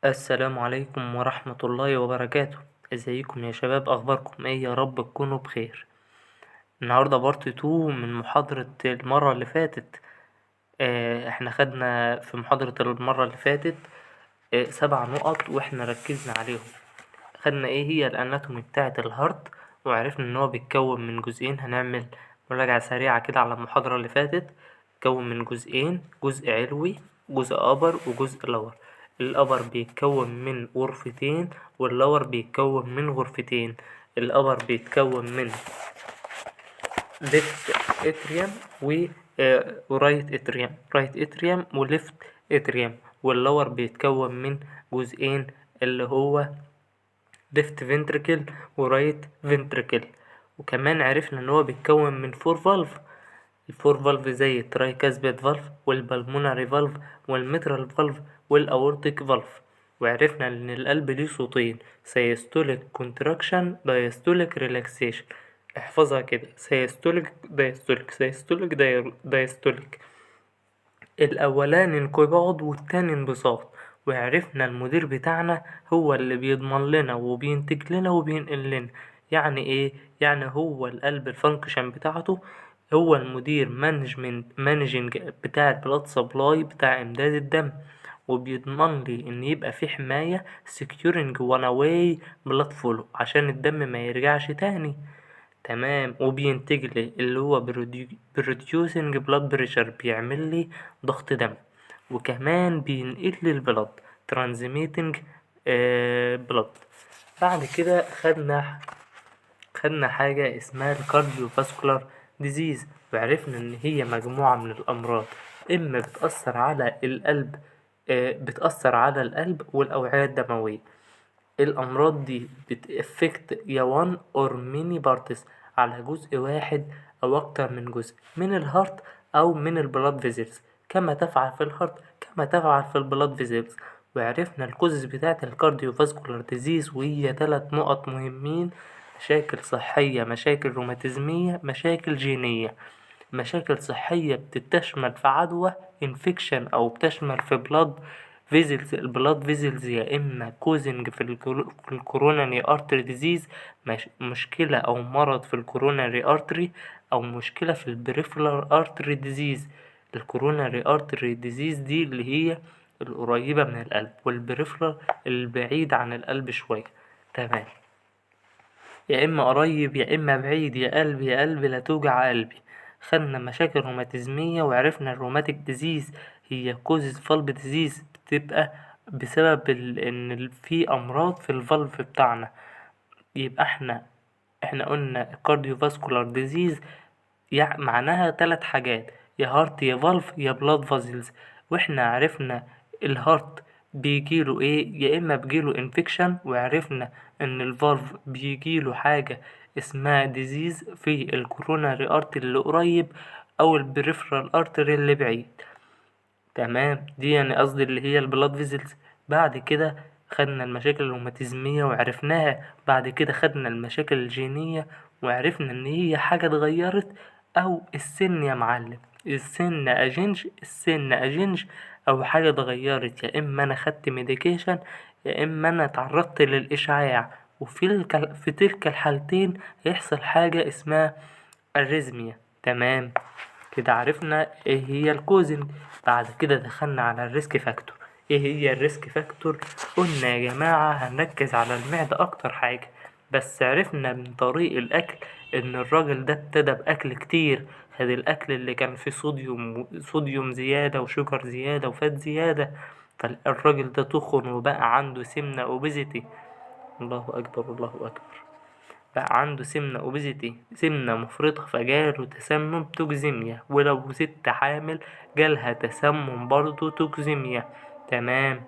السلام عليكم ورحمة الله وبركاته. ازيكم يا شباب؟ اخباركم ايه؟ يا رب تكونوا بخير. النهاردة بارت 2 من محاضرة المرة اللي فاتت. احنا خدنا في محاضرة المرة اللي فاتت 7 نقط واحنا ركزنا عليهم. خدنا ايه هي الاناتومي بتاعة الهارت، وعرفنا ان هو بيتكون من جزئين. هنعمل مراجعة سريعة كده على المحاضرة اللي فاتت. بيتكون من جزئين، جزء علوي، جزء ابر وجزء لور. الابر بيتكون من غرفتين، واللور بيتكون من غرفتين. الابر بيتكون من ليفت اتريوم و رايت اتريوم، رايت اتريوم وليفت اتريوم. واللور بيتكون من جزئين، اللي هو ليفت فنتركل ورايت فنتركل. وكمان عرفنا ان هو بيتكون من 4 فالف. الفور فالف زي الترايكاسبيد فالف والبلموناري فالف والميترال فالف والاورتيك فالف. وعرفنا ان القلب ليه صوتين: سيستوليك كونتراكشن، دايستوليك ريلاكسيشن. احفظها كده: سيستوليك دايستوليك، سيستوليك دايستوليك. الأولاني انقباض والتاني انبساط. وعرفنا المدير بتاعنا هو اللي بيضمن لنا وبينتج لنا وبينقل لنا. يعني ايه؟ يعني هو القلب الفانكشن بتاعته هو المدير، مانجنج بتاع البلاد سبلاي، بتاع امداد الدم. وبيضمن لي ان يبقى في حماية securing one way blood flow عشان الدم ما يرجعش تاني. تمام. وبينتج لي اللي هو producing blood pressure، بيعمل لي ضغط دم. وكمان بينقل لي البلد، transmitting blood. بعد كده خدنا حاجة اسمها الكارديوفاسكولار ديزيز، وعرفنا ان هي مجموعة من الامراض اما بتأثر على القلب والاوعية الدموية. الأمراض دي بتأفكت يا one or many parts، على جزء واحد أو أكتر من جزء من الهارت أو من البلاد فيزلز. كما تفعل في الهارت كما تفعل في البلاد فيزلز. وعرفنا الكوزز بتاعة الكارديوفاسكولار ديزيز، وهي 3 نقط مهمين: مشاكل صحية، مشاكل روماتيزمية، مشاكل جينية. مشاكل صحية بتشمل في عدوى انفكشن، او بتشمل في بلاد فيزلز. البلاد فيزلز يا اما كوزنج في الكوروناري ارتري ديزيز، مشكلة او مرض في الكوروناري ارتري، او مشكلة في البريفرال ارتري ديزيز. الكوروناري ارتري ديزيز دي اللي هي القريبة من القلب، والبريفرال البعيد عن القلب شوية. تمام. يا اما قريب يا اما بعيد، يا قلبي يا قلبي لا توجع قلبي. خدنا مشاكل روماتيزمية، وعرفنا الروماتيك ديزيز هي كوزز فالف ديزيز، بتبقى بسبب ان في امراض في الفالف بتاعنا. يبقى احنا قلنا كارديوفاسكولار ديزيز يعني معناها 3 حاجات: يا هارت يا فالف يا بلاد فازلز. واحنا عرفنا الهارت بيجيله ايه؟ يا اما بيجيله انفكشن، وعرفنا ان الفالف بيجيله حاجة اسمها ديزيز في الكوروناري ارتري اللي قريب او البريفرال ارتري اللي بعيد. تمام. دي يعني قصدي اللي هي البلاد فيزلز. بعد كده خدنا المشاكل الروماتيزمية وعرفناها. بعد كده خدنا المشاكل الجينية، وعرفنا ان هي حاجة اتغيرت، او السن يا معلم. السن اجنج، او حاجة اتغيرت. يا اما انا خدت ميديكيشن، يا اما انا تعرضت للاشعاع. في تلك الحالتين هيحصل حاجة اسمها الريزميا. تمام. كده عرفنا ايه هي الكوزنج. بعد كده دخلنا على الريسك فاكتور. ايه هي الريسك فاكتور؟ قلنا يا جماعة هنركز على المعدة اكتر حاجة. بس عرفنا من طريق الاكل ان الراجل ده ابتدى باكل كتير. خد الاكل اللي كان فيه صوديوم زيادة وشوكر زيادة وفات زيادة، فالراجل ده تخن وبقى عنده سمنة اوبيزيتي. الله اكبر الله اكبر. بقى عنده سمنة اوبيزيتي، سمنة مفرطة، فجاله تسمم توكسيميا. ولو ست حامل جالها تسمم برضو توكسيميا. تمام.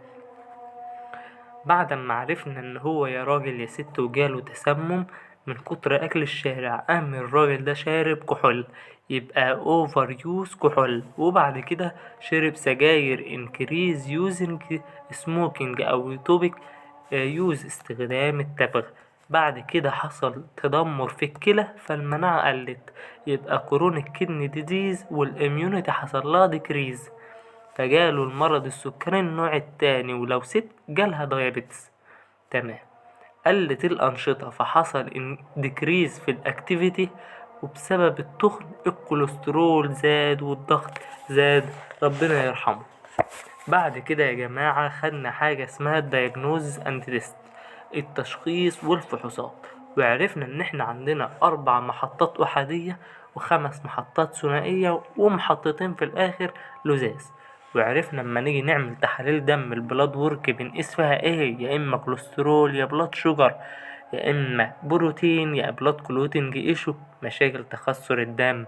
بعد ما عرفنا ان هو يا راجل يا ست وجاله تسمم من كتر اكل الشارع، قام الراجل ده شارب كحول، يبقى اوفر يوز كحول. وبعد كده شرب سجاير، انكريز يوزنج سموكينج، او توبك يوز، استخدام التبغ. بعد كده حصل تدمر في الكلى، فالمناعة قلت، يبقى كرونيك كدني ديزيز، والاميونيتي حصل لها ديكريز. فجاله المرض السكري النوع التاني، ولو ست جالها دايابيتس. تمام. قلت الأنشطة فحصل ديكريز في الأكتيفيتي، وبسبب التخن الكوليسترول زاد والضغط زاد، ربنا يرحمه. بعد كده يا جماعة خدنا حاجة اسمها الدايجنوز اند تيست، التشخيص والفحوصات، وعرفنا ان احنا عندنا 4 محطات احادية و5 محطات ثنائية ومحطتين في الاخر لزاز. وعرفنا اما نيجي نعمل تحاليل دم البلاد ورك بنقيس فيها ايه، يا اما كوليسترول يا بلاد شوجر يا اما بروتين يا بلاد كلوتنج ايشو، مشاكل تخثر الدم.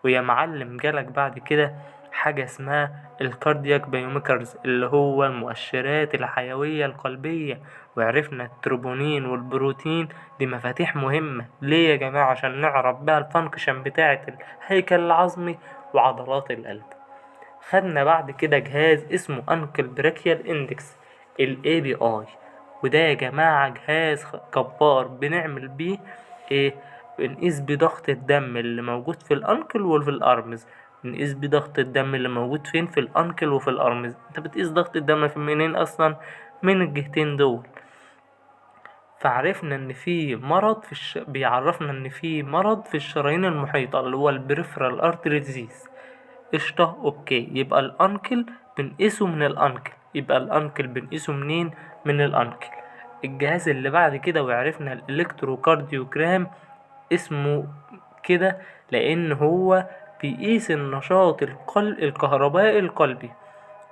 ويا معلم جالك بعد كده حاجة اسمها الكاردياك بايوميكرز اللي هو المؤشرات الحيوية القلبية، وعرفنا التروبونين والبروتين دي مفاتيح مهمة ليه يا جماعة؟ عشان نعرف بقى الفانكشن بتاعة الهيكل العظمي وعضلات القلب. خدنا بعد كده جهاز اسمه انكل براكيال اندكس ال ABI، وده يا جماعة جهاز جبار بنعمل بيه ايه، بنقيس بيه ضغط الدم اللي موجود في الانكل وفي الارمز. بنقيس بيه ضغط الدم اللي موجود فين، في الانكل وفي الارمز. انت بتقيس ضغط الدم في منين اصلا؟ من الجهتين دول. فعرفنا ان في مرض بيعرفنا ان في مرض في الشرايين المحيطة اللي هو البريفرال ارتري ديزيز. قشطة. اوكي، يبقى الانكل بنقيسه من الانكل. يبقى الانكل بنقيسه منين؟ من الانكل. الجهاز اللي بعد كده وعرفنا الالكتروكارديوجرام، اسمه كده لان هو بيقيس النشاط الكهربائي القلبي.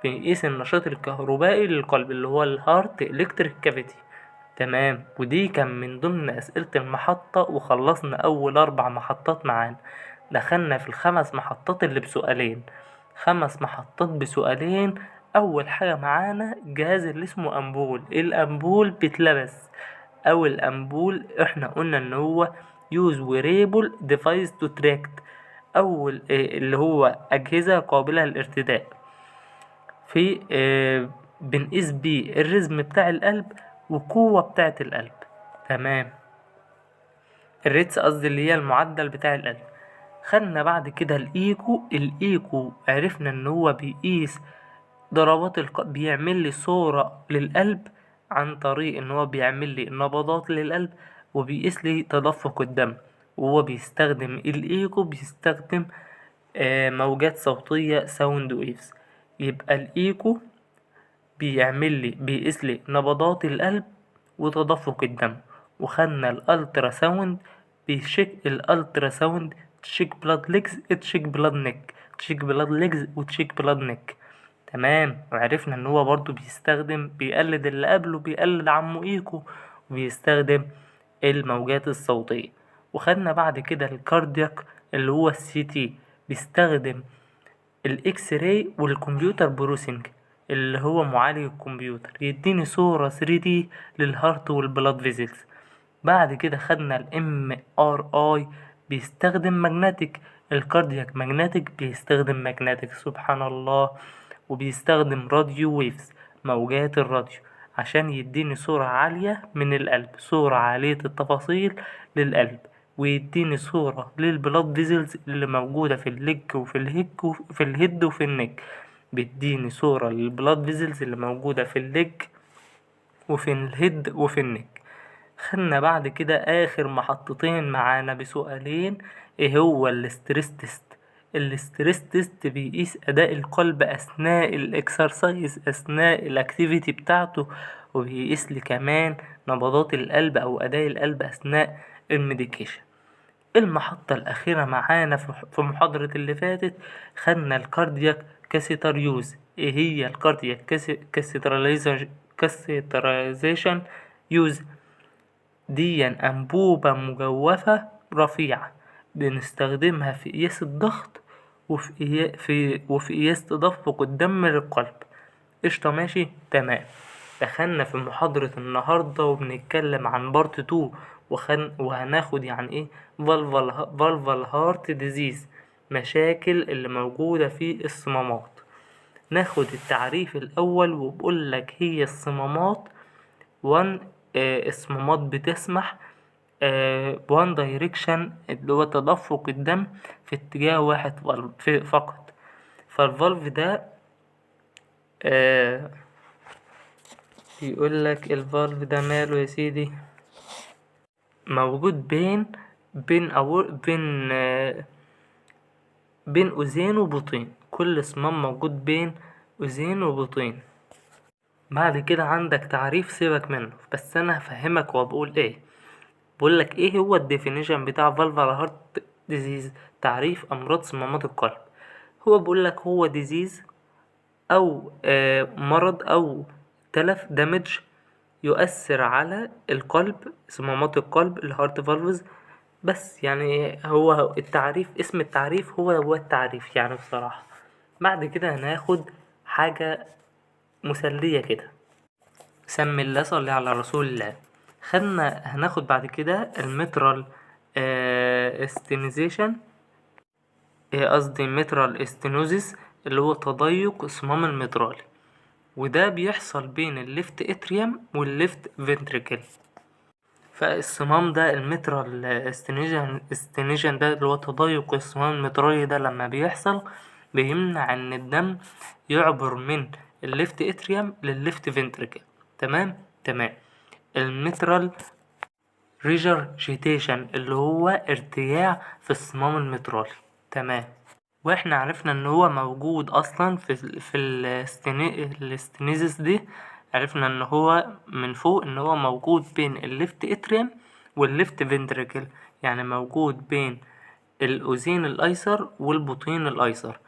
بيقيس النشاط الكهربائي للقلب اللي هو الهارت الكتريك كافيتي. تمام. ودي كان من ضمن اسئلة المحطة، وخلصنا اول 4 محطات معانا. دخلنا في ال5 محطات اللي بسؤالين. 5 محطات بسؤالين. اول حاجة معانا الجهاز اللي اسمه امبول. الامبول بيتلبس، او الامبول احنا قلنا ان هو use wearable device to track، اول اللي هو اجهزة قابلة للارتداء. في بنقيس بيه الرزم بتاع القلب والقوة بتاعة القلب. تمام. الريتس قصدي اللي هي المعدل بتاع القلب. خدنا بعد كده الايكو عرفنا ان هو بيقيس ضربات القلب، بيعمل لي صورة للقلب عن طريق ان هو بيعمل لي نبضات للقلب، وبيقيس لي تدفق الدم. وهو بيستخدم الايكو بيستخدم موجات صوتية ساوند ويفز. يبقى الايكو بيقيس لي نبضات القلب وتدفق الدم. وخدنا الالترا ساوند، الالترا ساوند تشيك بلاد ليجز تشيك بلاد نيك، تشيك بلاد ليجز وتشيك بلاد نيك. تمام. وعرفنا ان هو برضو بيقلد اللي قبله، بيقلد عمو ايكو، وبيستخدم الموجات الصوتية. وخدنا بعد كده الكاردياك اللي هو السي تي، بيستخدم الاكس راي والكمبيوتر بروسنج اللي هو معالج الكمبيوتر، يديني صورة 3D للهارت والبلاد فيزلز. بعد كده خدنا الام ار اي، بيستخدم ماجنتيك. الكاردياك ماجنتيك بيستخدم ماجنتيك، سبحان الله. وبيستخدم راديو ويفز، موجات الراديو، عشان يديني صورة عالية من القلب، صورة عالية التفاصيل للقلب. ويديني صورة للبلاد فيزلز اللي موجودة في الليج وفي الهيك وفي الهيد وفي النك. بيديني صورة للبلاد فيزلز اللي موجودة في الليج وفي الهيد وفي النك. خدنا بعد كده اخر محطتين معانا بسؤالين، ايه هو الاسترس تيست. الاسترس تيست بيقيس اداء القلب اثناء الاكسرسايز، اثناء الاكتيفيتي بتاعته، وبيقيس لي كمان نبضات القلب او اداء القلب اثناء الميديكيشن. المحطة الأخيرة معانا في محاضرة اللي فاتت خدنا الكاردياك كاسيتر يوز. ايه هي الكاردياك كاسيترايزيشن يوز؟ دي أنبوبة مجوفة رفيعة بنستخدمها في قياس الضغط وفي قياس تدفق الدم للقلب. قشطة. ماشي. تمام. دخلنا في محاضرة النهاردة وبنتكلم عن بارت 2، وهناخد يعني ايه فالفال هارت ديزيز، مشاكل اللي موجودة في الصمامات. ناخد التعريف الأول، وبقول لك هي الصمامات الصمامات بتسمح بوان دايركشن اللي هو تدفق الدم في اتجاه واحد فقط. فالفالف ده آه بيقول لك الفالف ده ماله يا سيدي، موجود بين أو بين بين أذين وبطين، كل صمام موجود بين أذين وبطين. بعد كده عندك تعريف سيبك منه، بس انا هفهمك وبقول ايه. بقولك ايه هو الديفينيشن بتاع فالفر هارت ديزيز، تعريف امراض صمامات القلب. هو بقولك هو ديزيز او مرض او تلف دامج يؤثر على القلب، صمامات القلب الهارت فالفز. بس يعني هو التعريف، اسم التعريف هو التعريف يعني بصراحة. بعد كده هناخد حاجة مسلية كده، سمي الله صلي على رسول الله. هناخد بعد كده المترال استينيزيشن، قصدي مترال استينوزيس، اللي هو تضيق الصمام المترالي، وده بيحصل بين الليفت اتريوم والليفت فنتريكل. فالصمام ده المترال استينيجن ده اللي هو تضيق الصمام المترالي ده لما بيحصل بيمنع ان الدم يعبر من الليفت اتريوم للليفت فنتريكل. تمام. المترال ريجرجيتيشن اللي هو ارتجاع في الصمام المترالي. تمام. واحنا عرفنا ان هو موجود اصلا في الاستينيزيس دي، عرفنا ان هو من فوق ان هو موجود بين الليفت اتريم والليفت فنتريكل، يعني موجود بين الاذين الايسر والبطين الايسر.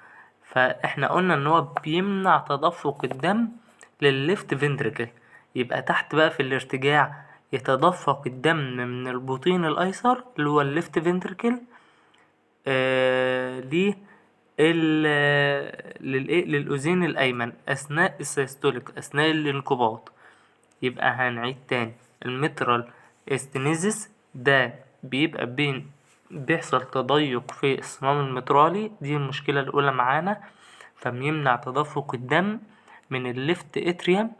فاحنا قلنا ان هو بيمنع تدفق الدم للليفت فنتريكل، يبقى تحت بقى في الارتجاع يتدفق الدم من البطين الايسر اللي هو الليفت فنتريكل للأذين الأيمن أثناء السيستوليك، أثناء الانقباض. يبقى هنعيد تاني، المترال استينيزيس ده بيحصل تضيق في الصمام المترالي، دي المشكلة الأولى معانا، فبيمنع تدفق الدم من الليفت اتريوم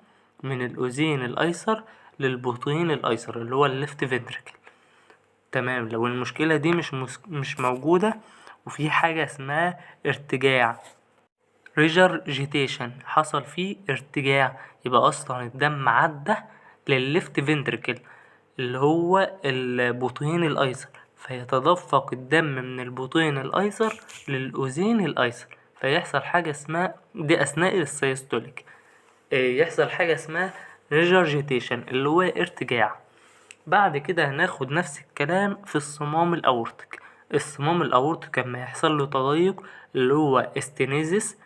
من الأذين الأيسر للبطين الأيسر اللي هو الليفت فنتريكل. تمام. لو المشكلة دي مش موجودة وفي حاجة اسمها ارتجاع ريجرجيتيشن، حصل فيه ارتجاع، يبقى اصلا الدم عدى للليفت فنتريكل اللي هو البطين الايسر، فيتدفق الدم من البطين الايسر للاذين الايسر، فيحصل حاجة اسمها دي اثناء السيستوليك، يحصل حاجة اسمها ريجرجيتيشن اللي هو ارتجاع. بعد كده هناخد نفس الكلام في الصمام الأورتيك. الصمام الأورتيك لما يحصل له تضيق اللي هو استينيزيس،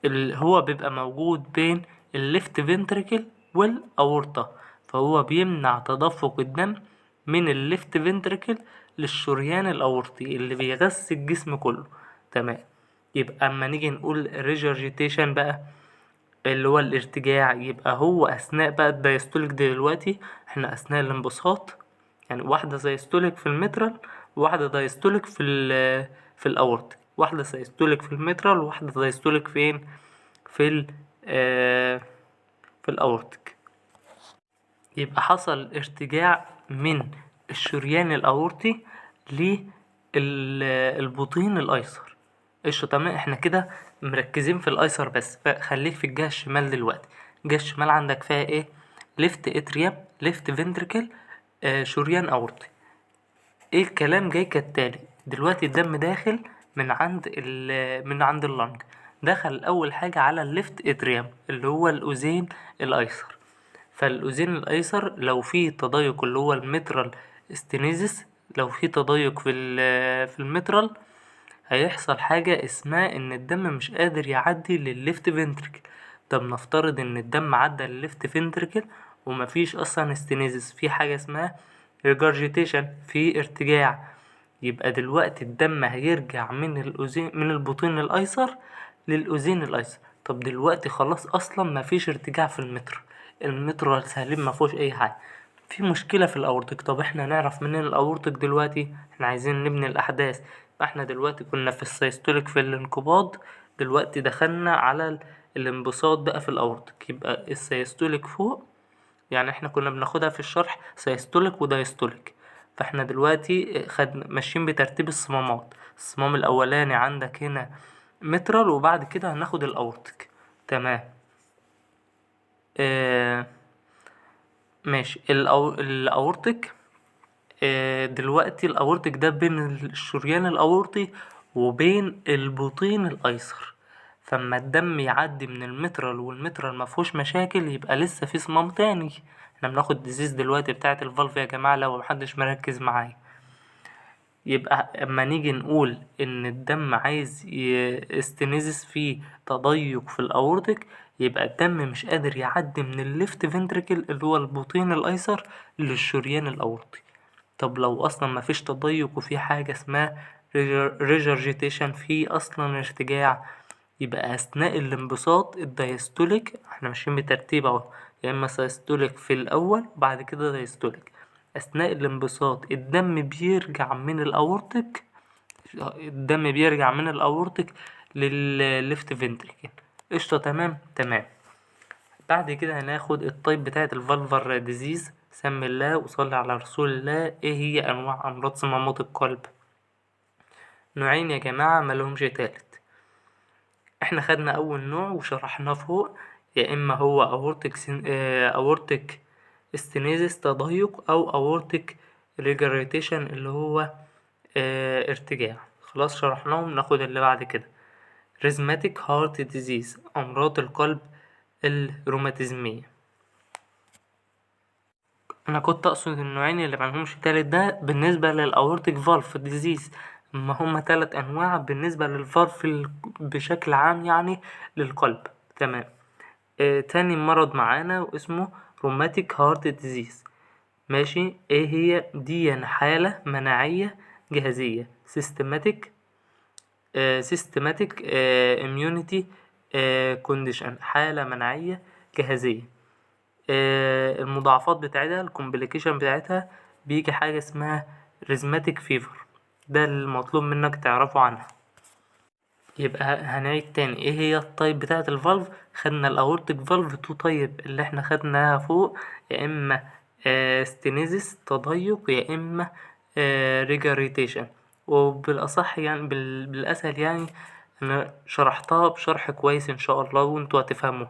اللي هو بيبقى موجود بين الليفت فنتريكل والأورطة، فهو بيمنع تدفق الدم من الليفت فنتريكل للشريان الأورطي اللي بيغذي الجسم كله. تمام. يبقى اما نيجي نقول ريجرجيتيشن بقى اللي هو الارتجاع، يبقى هو اثناء بقى الدايستوليك دلوقتي احنا اثناء الانبساط، يعني واحدة دايستوليك في المترال وواحدة دايستوليك في الاورتيك، واحدة دايستوليك في المترال وواحدة دايستوليك فين في ال في الاورتيك. يبقى حصل ارتجاع من الشريان الاورطي للبطين الايسر. قشطة. تمام. احنا كده مركزين في الايسر بس، فخليك في الجهة الشمال دلوقتي. الجهة الشمال عندك فيها ايه؟ ليفت اتريم، ليفت فنتريكل، شريان اورطي. ايه الكلام جاي كالتالي. دلوقتي الدم داخل من عند اللنج، دخل اول حاجة على الليفت اتريم اللي هو الاذين الايسر. فالاذين الايسر لو في تضيق اللي هو المترال استينيزيس، لو في تضيق في المترال هيحصل حاجة اسمها ان الدم مش قادر يعدي للليفت فنتريكل. طب نفترض ان الدم عدى للليفت فنتريكل ومفيش اصلا استينيزيس، في حاجة اسمها ريجرجيتيشن، في ارتجاع. يبقى دلوقتي الدم هيرجع من البطين الايسر للاذين الايسر. طب دلوقتي خلاص اصلا مفيش ارتجاع في المتر سليم مفيهوش اي حاجة، في مشكلة في الاورتيك. طب احنا نعرف منين الاورتيك دلوقتي؟ احنا عايزين نبني الاحداث. فاحنا دلوقتي كنا في السيستوليك في الانقباض، دلوقتي دخلنا على الانبساط بقى في الاورتيك. يبقى السيستوليك فوق، يعني احنا كنا بناخدها في الشرح سيستوليك ودايستوليك. فاحنا دلوقتي ماشيين بترتيب الصمامات. الصمام الاولاني عندك هنا مترال، وبعد كده هناخد الاورتيك. تمام. ماشي. الأورتك، دلوقتي الأورتك ده بين الشريان الأورطي وبين البطين الأيسر، فاما الدم يعدي من المترال والمترال مفهوش مشاكل يبقى لسه في صمام تاني. احنا بناخد ديزيز دلوقتي بتاعة الفالف يا جماعة لو محدش مركز معايا. يبقى اما نيجي نقول ان الدم عايز استنزس فيه تضيق في الاورتك، يبقى الدم مش قادر يعدي من الليفت فنتريكل اللي هو البطين الايسر للشريان الاورطي. طب لو اصلا مفيش تضيق وفي حاجة اسمها ريجرجيتيشن، في اصلا ارتجاع، يبقى اثناء الانبساط الدايستوليك، احنا ماشيين بترتيب اهو، يا اما سايستوليك في الاول وبعد كده دايستوليك. اثناء الانبساط الدم بيرجع من الاورتك، للليفت فنتريكل. قشطة، تمام تمام. بعد كده هناخد الطيب بتاعة الفالفر ديزيز. سمي الله وصلي على رسول الله. ايه هي انواع امراض صمامات القلب؟ نوعين يا جماعة ملهمش تالت. احنا خدنا اول نوع وشرحناه فوق، يا اما هو اورتك استينيزيس تضيق او اورتك ريجريتيشن اللي هو ارتجاع. خلاص شرحناهم. ناخد اللي بعد كده، ريزماتيك هارت ديزيز، امراض القلب الروماتيزمية. انا كنت اقصد النوعين اللي ملهمش تالت ده بالنسبة للاورتيك فالف ديزيز، اما هما 3 انواع بالنسبة للفالف بشكل عام يعني للقلب. تمام. تاني مرض معانا واسمه روماتيك هارت ديزيز. ماشي. ايه هي دي؟ حالة مناعية جهازية، سيستماتيك اميونيتي كونديشن، حالة مناعية جهازية. المضاعفات بتاعتها، الكومبليكيشن بتاعتها، بيجي حاجة اسمها ريزماتيك فيفر. ده المطلوب منك تعرفه عنها. يبقى هنعيد تاني، ايه هي الطيب بتاعة الفالف؟ خدنا الاورتيك فالف تو طيب اللي احنا خدناها فوق، يا اما ستينيزيس تضيق، يا اما ريجاريتيشن. وبالاصح يعني بالاسهل يعني انا شرحتها بشرح كويس ان شاء الله وانتوا هتفهموا.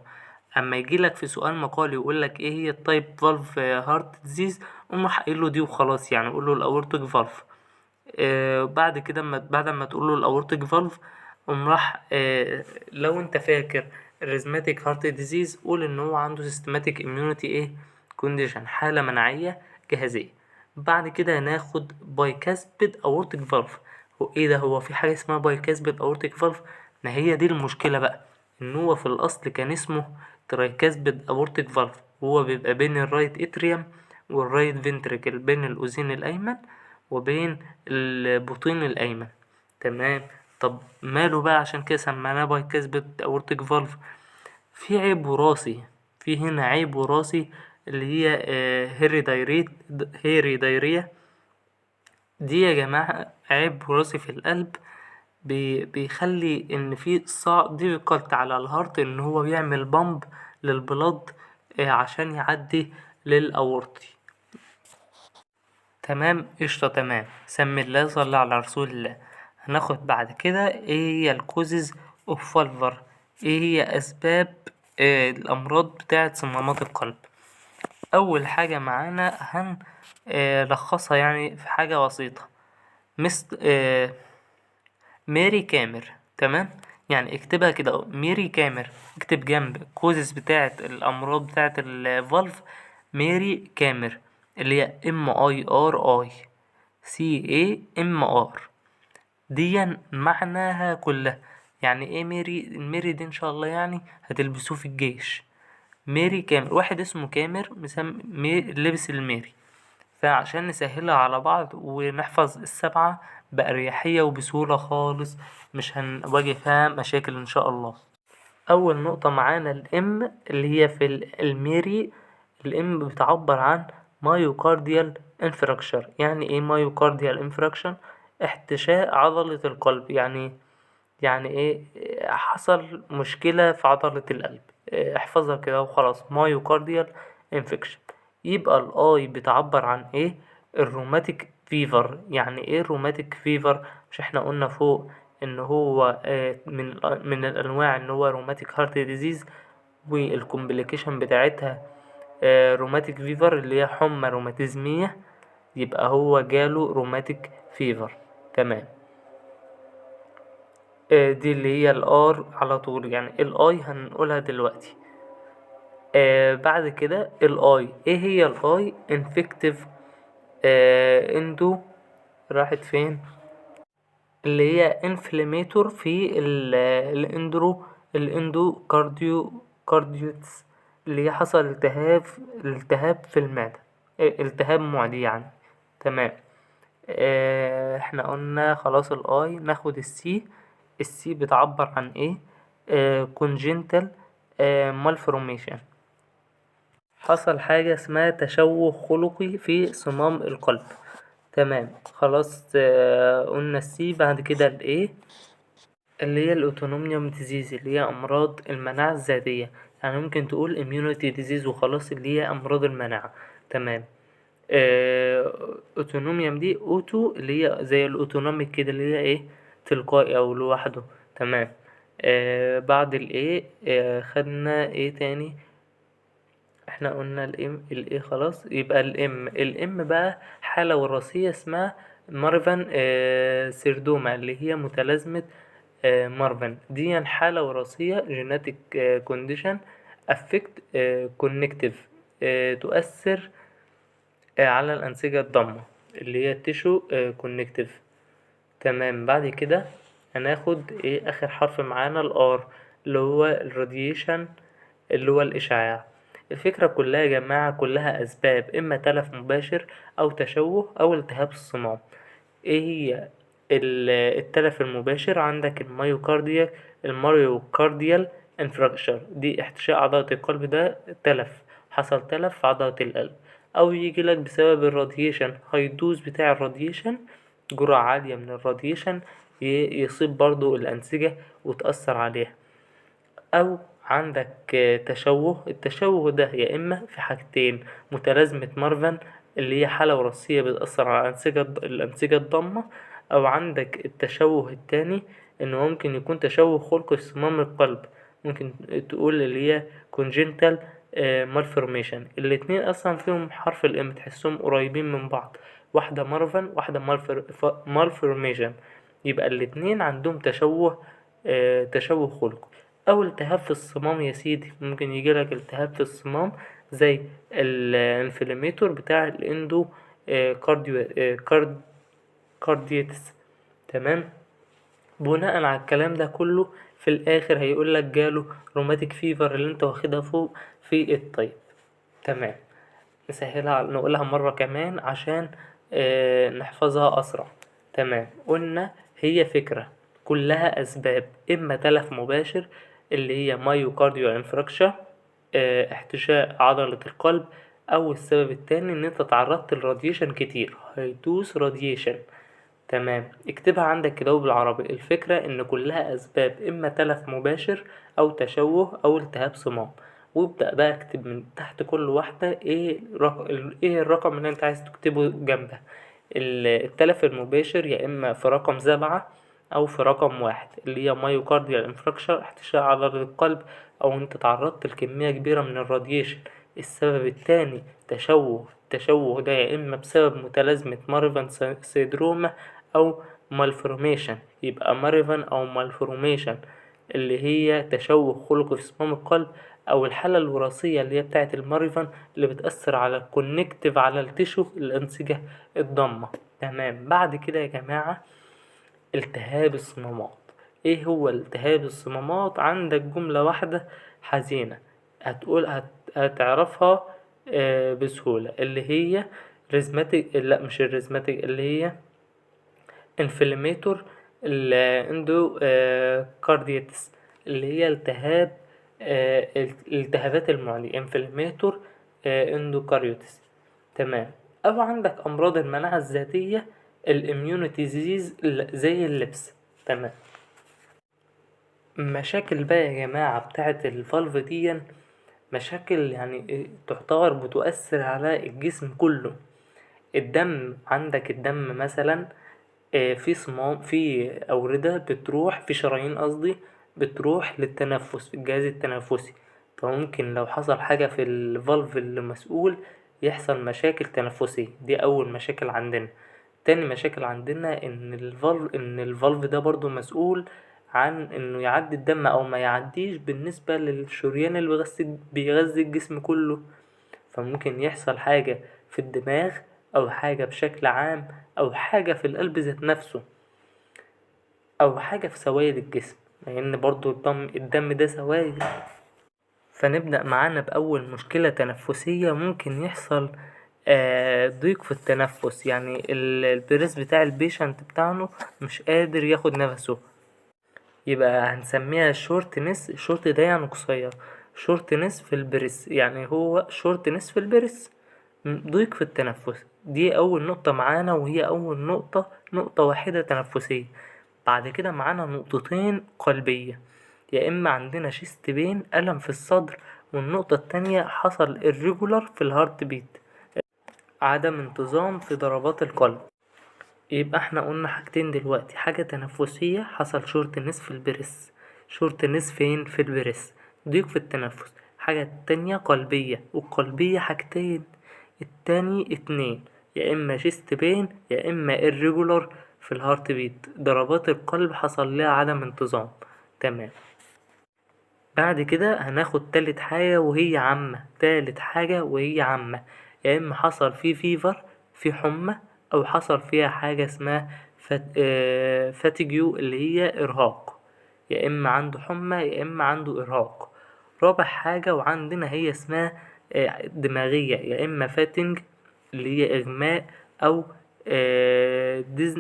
اما يجيلك في سؤال مقالي يقولك ايه هي التايب فالف هارت ديزيز، قوم قايله دي وخلاص، يعني قوله الاورتيك فالف. بعد كده بعد ما تقوله الاورتيك فالف، قوم راح لو انت فاكر الريزماتيك هارت ديزيز، قول ان هو عنده سيستماتيك اميونيتي ايه كونديشن، حالة مناعية جهازية. بعد كده هناخد بايكاسبيد اورتيك فالف. هو ايه ده؟ هو في حاجة اسمها بايكاسبيد اورتيك فالف؟ ما هي دي المشكلة بقى، ان هو في الاصل كان اسمه ترايكاسبيد اورتيك فالف. هو بيبقى بين الرايت اتريوم والرايت فنتريكل، بين الاذين الايمن وبين البطين الايمن. تمام. طب ماله بقى عشان كده سمعناه بايكاسبيد اورتيك فالف؟ في عيب وراثي، في هنا عيب وراثي اللي هي هيري دايريا. دي يا جماعة عيب وراثي في القلب، بيخلي ان في difficult على الهارت ان هو بيعمل بامب للبلد عشان يعدي للأورطي. تمام قشطة، تمام. سمي الله صلى على رسول الله. هناخد بعد كده ايه هي الكوزز اوف فالفر، ايه هي اسباب الامراض بتاعة صمامات القلب. اول حاجة معانا هنلخصها يعني في حاجة بسيطة، مست ماري كامر. تمام، يعني اكتبها كده ميري كامر، اكتب جنب كوزز بتاعة الامراض بتاعة الفالف ميري كامر، اللي هي MIRI CAMR. دي معناها كلها. يعني ايه ميري؟ الميري دي ان شاء الله يعني هتلبسوه في الجيش. ميري كامر، واحد اسمه كامر لبس الميري، فعشان نسهلها على بعض ونحفظ السبعة بأريحية وبسهولة خالص، مش هنواجه فيها مشاكل ان شاء الله. اول نقطة معانا الام اللي هي في الميري. الام بتعبر عن مايوكارديال انفراكشر. يعني ايه مايوكارديال انفراكشن؟ احتشاء عضلة القلب. يعني ايه؟ حصل مشكلة في عضلة القلب. احفظها كده وخلاص، مايوكارديال انفكشن. يبقى الاي بتعبر عن ايه؟ الروماتيك فيفر. يعني ايه الروماتيك فيفر؟ مش احنا قلنا فوق ان هو من الانواع ان هو روماتيك هارت ديزيز، والكومبليكيشن بتاعتها روماتيك فيفر اللي هي حمى روماتيزمية، يبقى هو جاله روماتيك فيفر. تمام. دي اللي هي الار على طول، يعني الاي هنقولها دلوقتي. بعد كده الاي، ايه هي الاي؟ انفكتيف اندو، راحت فين؟ اللي هي انفلاميتور في الاندو كارديوتس، اللي هي حصل التهاب في المعدة، التهاب معدي يعني. تمام. احنا قلنا خلاص الاي، ناخد السي. السي بتعبر عن ايه؟ congenital malformation، حصل حاجة اسمها تشوه خلقي في صمام القلب. تمام. خلاص قلنا السي. بعد كده الايه؟ اللي هي الاوتونوميوم ديزيز، اللي هي امراض المناعة الذاتية، يعني ممكن تقول immunity disease وخلاص، اللي هي امراض المناعة. تمام. اوتونوميوم دي اوتو، اللي هي زي الاوتونوميك كده، اللي هي ايه؟ تلقائي او لوحده. تمام. بعد الايه خدنا ايه تاني؟ احنا قلنا الايه خلاص. يبقى الام بقى حالة وراثية اسمها مارفان سيردوما، اللي هي متلازمة مارفان. دي حالة وراثية genetic condition affect connective، تؤثر على الأنسجة الضامة، اللي هي tissue connective. تمام. بعد كده هناخد ايه آخر حرف معانا؟ الار، اللي هو الراديشن، اللي هو الإشعاع. الفكرة كلها يا جماعة كلها أسباب، إما تلف مباشر أو تشوه أو التهاب الصمام. ايه هي التلف المباشر؟ عندك المايوكارديال انفراكشر، دي احتشاء عضلة القلب، ده تلف، حصل تلف في عضلة القلب. او يجيلك بسبب الراديشن، هيدوز بتاع الراديشن، جرعة عالية من الراديشن يصيب برضو الأنسجة وتأثر عليها. او عندك تشوه. التشوه ده يا اما في حاجتين: متلازمة مارفان، اللي هي حالة وراثية بتأثر على الأنسجة الضامة، او عندك التشوه التاني انه ممكن يكون تشوه خلقي في صمام القلب، ممكن تقول اللي هي congenital malformation. الاتنين اصلا فيهم حرف الام، تحسهم قريبين من بعض، واحدة مارفان واحدة malformation، يبقى الاتنين عندهم تشوه خلقي. او التهاب في الصمام يا سيدي، ممكن يجيلك التهاب في الصمام زي الانفلاميتور بتاع الاندو كارديو كارديتس. تمام. بناء على الكلام ده كله، في الاخر هيقولك جاله روماتيك فيفر اللي انت واخدها فوق في الطيب. تمام. نسهلها نقولها مرة كمان عشان نحفظها أسرع. تمام. قلنا هي فكرة كلها أسباب، إما تلف مباشر اللي هي مايوكارديال انفراكشر، احتشاء عضلة القلب، أو السبب التاني إن أنت تعرضت لراديشن كتير، هيدوس راديشن. تمام. اكتبها عندك كده بالعربي. الفكرة ان كلها اسباب، اما تلف مباشر او تشوه او التهاب صمام. وابدأ بقى اكتب من تحت كل واحدة ايه الرقم اللي انت عايز تكتبه جنبها. التلف المباشر يا اما في رقم 7 او في رقم 1، اللي هي مايوكارديال انفراكشر، احتشاء عضلة القلب، او انت تعرضت لكمية كبيرة من الراديشن. السبب التاني التشوه ده يا اما بسبب متلازمة مارفان سيندروم او malformation، يبقى مارفان او malformation اللي هي تشوه خلقي في صمام القلب، او الحالة الوراثية اللي هي بتاعة المارفان اللي بتأثر على الكونكتيف، على التشو، الأنسجة الضامة. تمام. بعد كده يا جماعة التهاب الصمامات. ايه هو التهاب الصمامات؟ عندك جملة واحدة حزينة هتعرفها بسهولة، اللي هي ريزماتيك، لا مش الريزماتيك، اللي هي انفلاميتور الاندو كارديتس، اللي هي الالتهابات المعدية، انفلاميتور اندو كارديتس. تمام. او عندك امراض المناعة الذاتية، الاميونيتي ديزيز زي اللبس. تمام. مشاكل بقى يا جماعة بتاعت الفالف دي، مشاكل يعني تعتبر بتؤثر على الجسم كله. الدم، عندك الدم مثلا في صمام، في أوردة بتروح، في شرايين قصدي، بتروح للتنفس، في الجهاز التنفسي، فممكن لو حصل حاجة في الفالف اللي مسؤول يحصل مشاكل تنفسية. دي أول مشاكل عندنا. تاني مشاكل عندنا إن الفالف ده برضو مسؤول عن إنه يعدي الدم أو ما يعديش بالنسبة للشريان اللي بيغذي الجسم كله. فممكن يحصل حاجة في الدماغ أو حاجة بشكل عام أو حاجة في القلب ذات نفسه أو حاجة في سوائل الجسم، لأن برضو الدم ده سوائل. فنبدأ معانا بأول مشكلة تنفسية. ممكن يحصل ضيق في التنفس، يعني البريس بتاع البيشنت بتاعنا مش قادر ياخد نفسه، يبقى هنسميها شورتنس. شورت ده يعني قصير، شورتنس في البريس يعني هو شورتنس في البريس، ضيق في التنفس. دي أول نقطة معانا، وهي أول نقطة واحدة تنفسية. بعد كده معانا نقطتين قلبية، يا إما عندنا شيست بين ألم في الصدر، والنقطة التانية حصل irregular في الهارت بيت، عدم انتظام في ضربات القلب. يبقى احنا قلنا حاجتين دلوقتي، حاجة تنفسية حصل شورتنس في البريس. شورتنس فين؟ في البريس، ضيق في التنفس. حاجة تانية قلبية، والقلبية حاجتين، التاني اتنين، يا اما شيست بين يا اما irregular في الهارت بيت، ضربات القلب حصل لها عدم انتظام. تمام. بعد كده هناخد تالت حاجة وهي عامة. تالت حاجة وهي عامة، يا إما حصل فيه فيفر، في حمى، أو حصل فيها حاجة اسمها فاتيجيو اللي هي إرهاق، يا إما عنده حمى يا إما عنده إرهاق. رابع حاجة وعندنا هي اسمها دماغية، يا إما فاتنج اللي هي إغماء، أو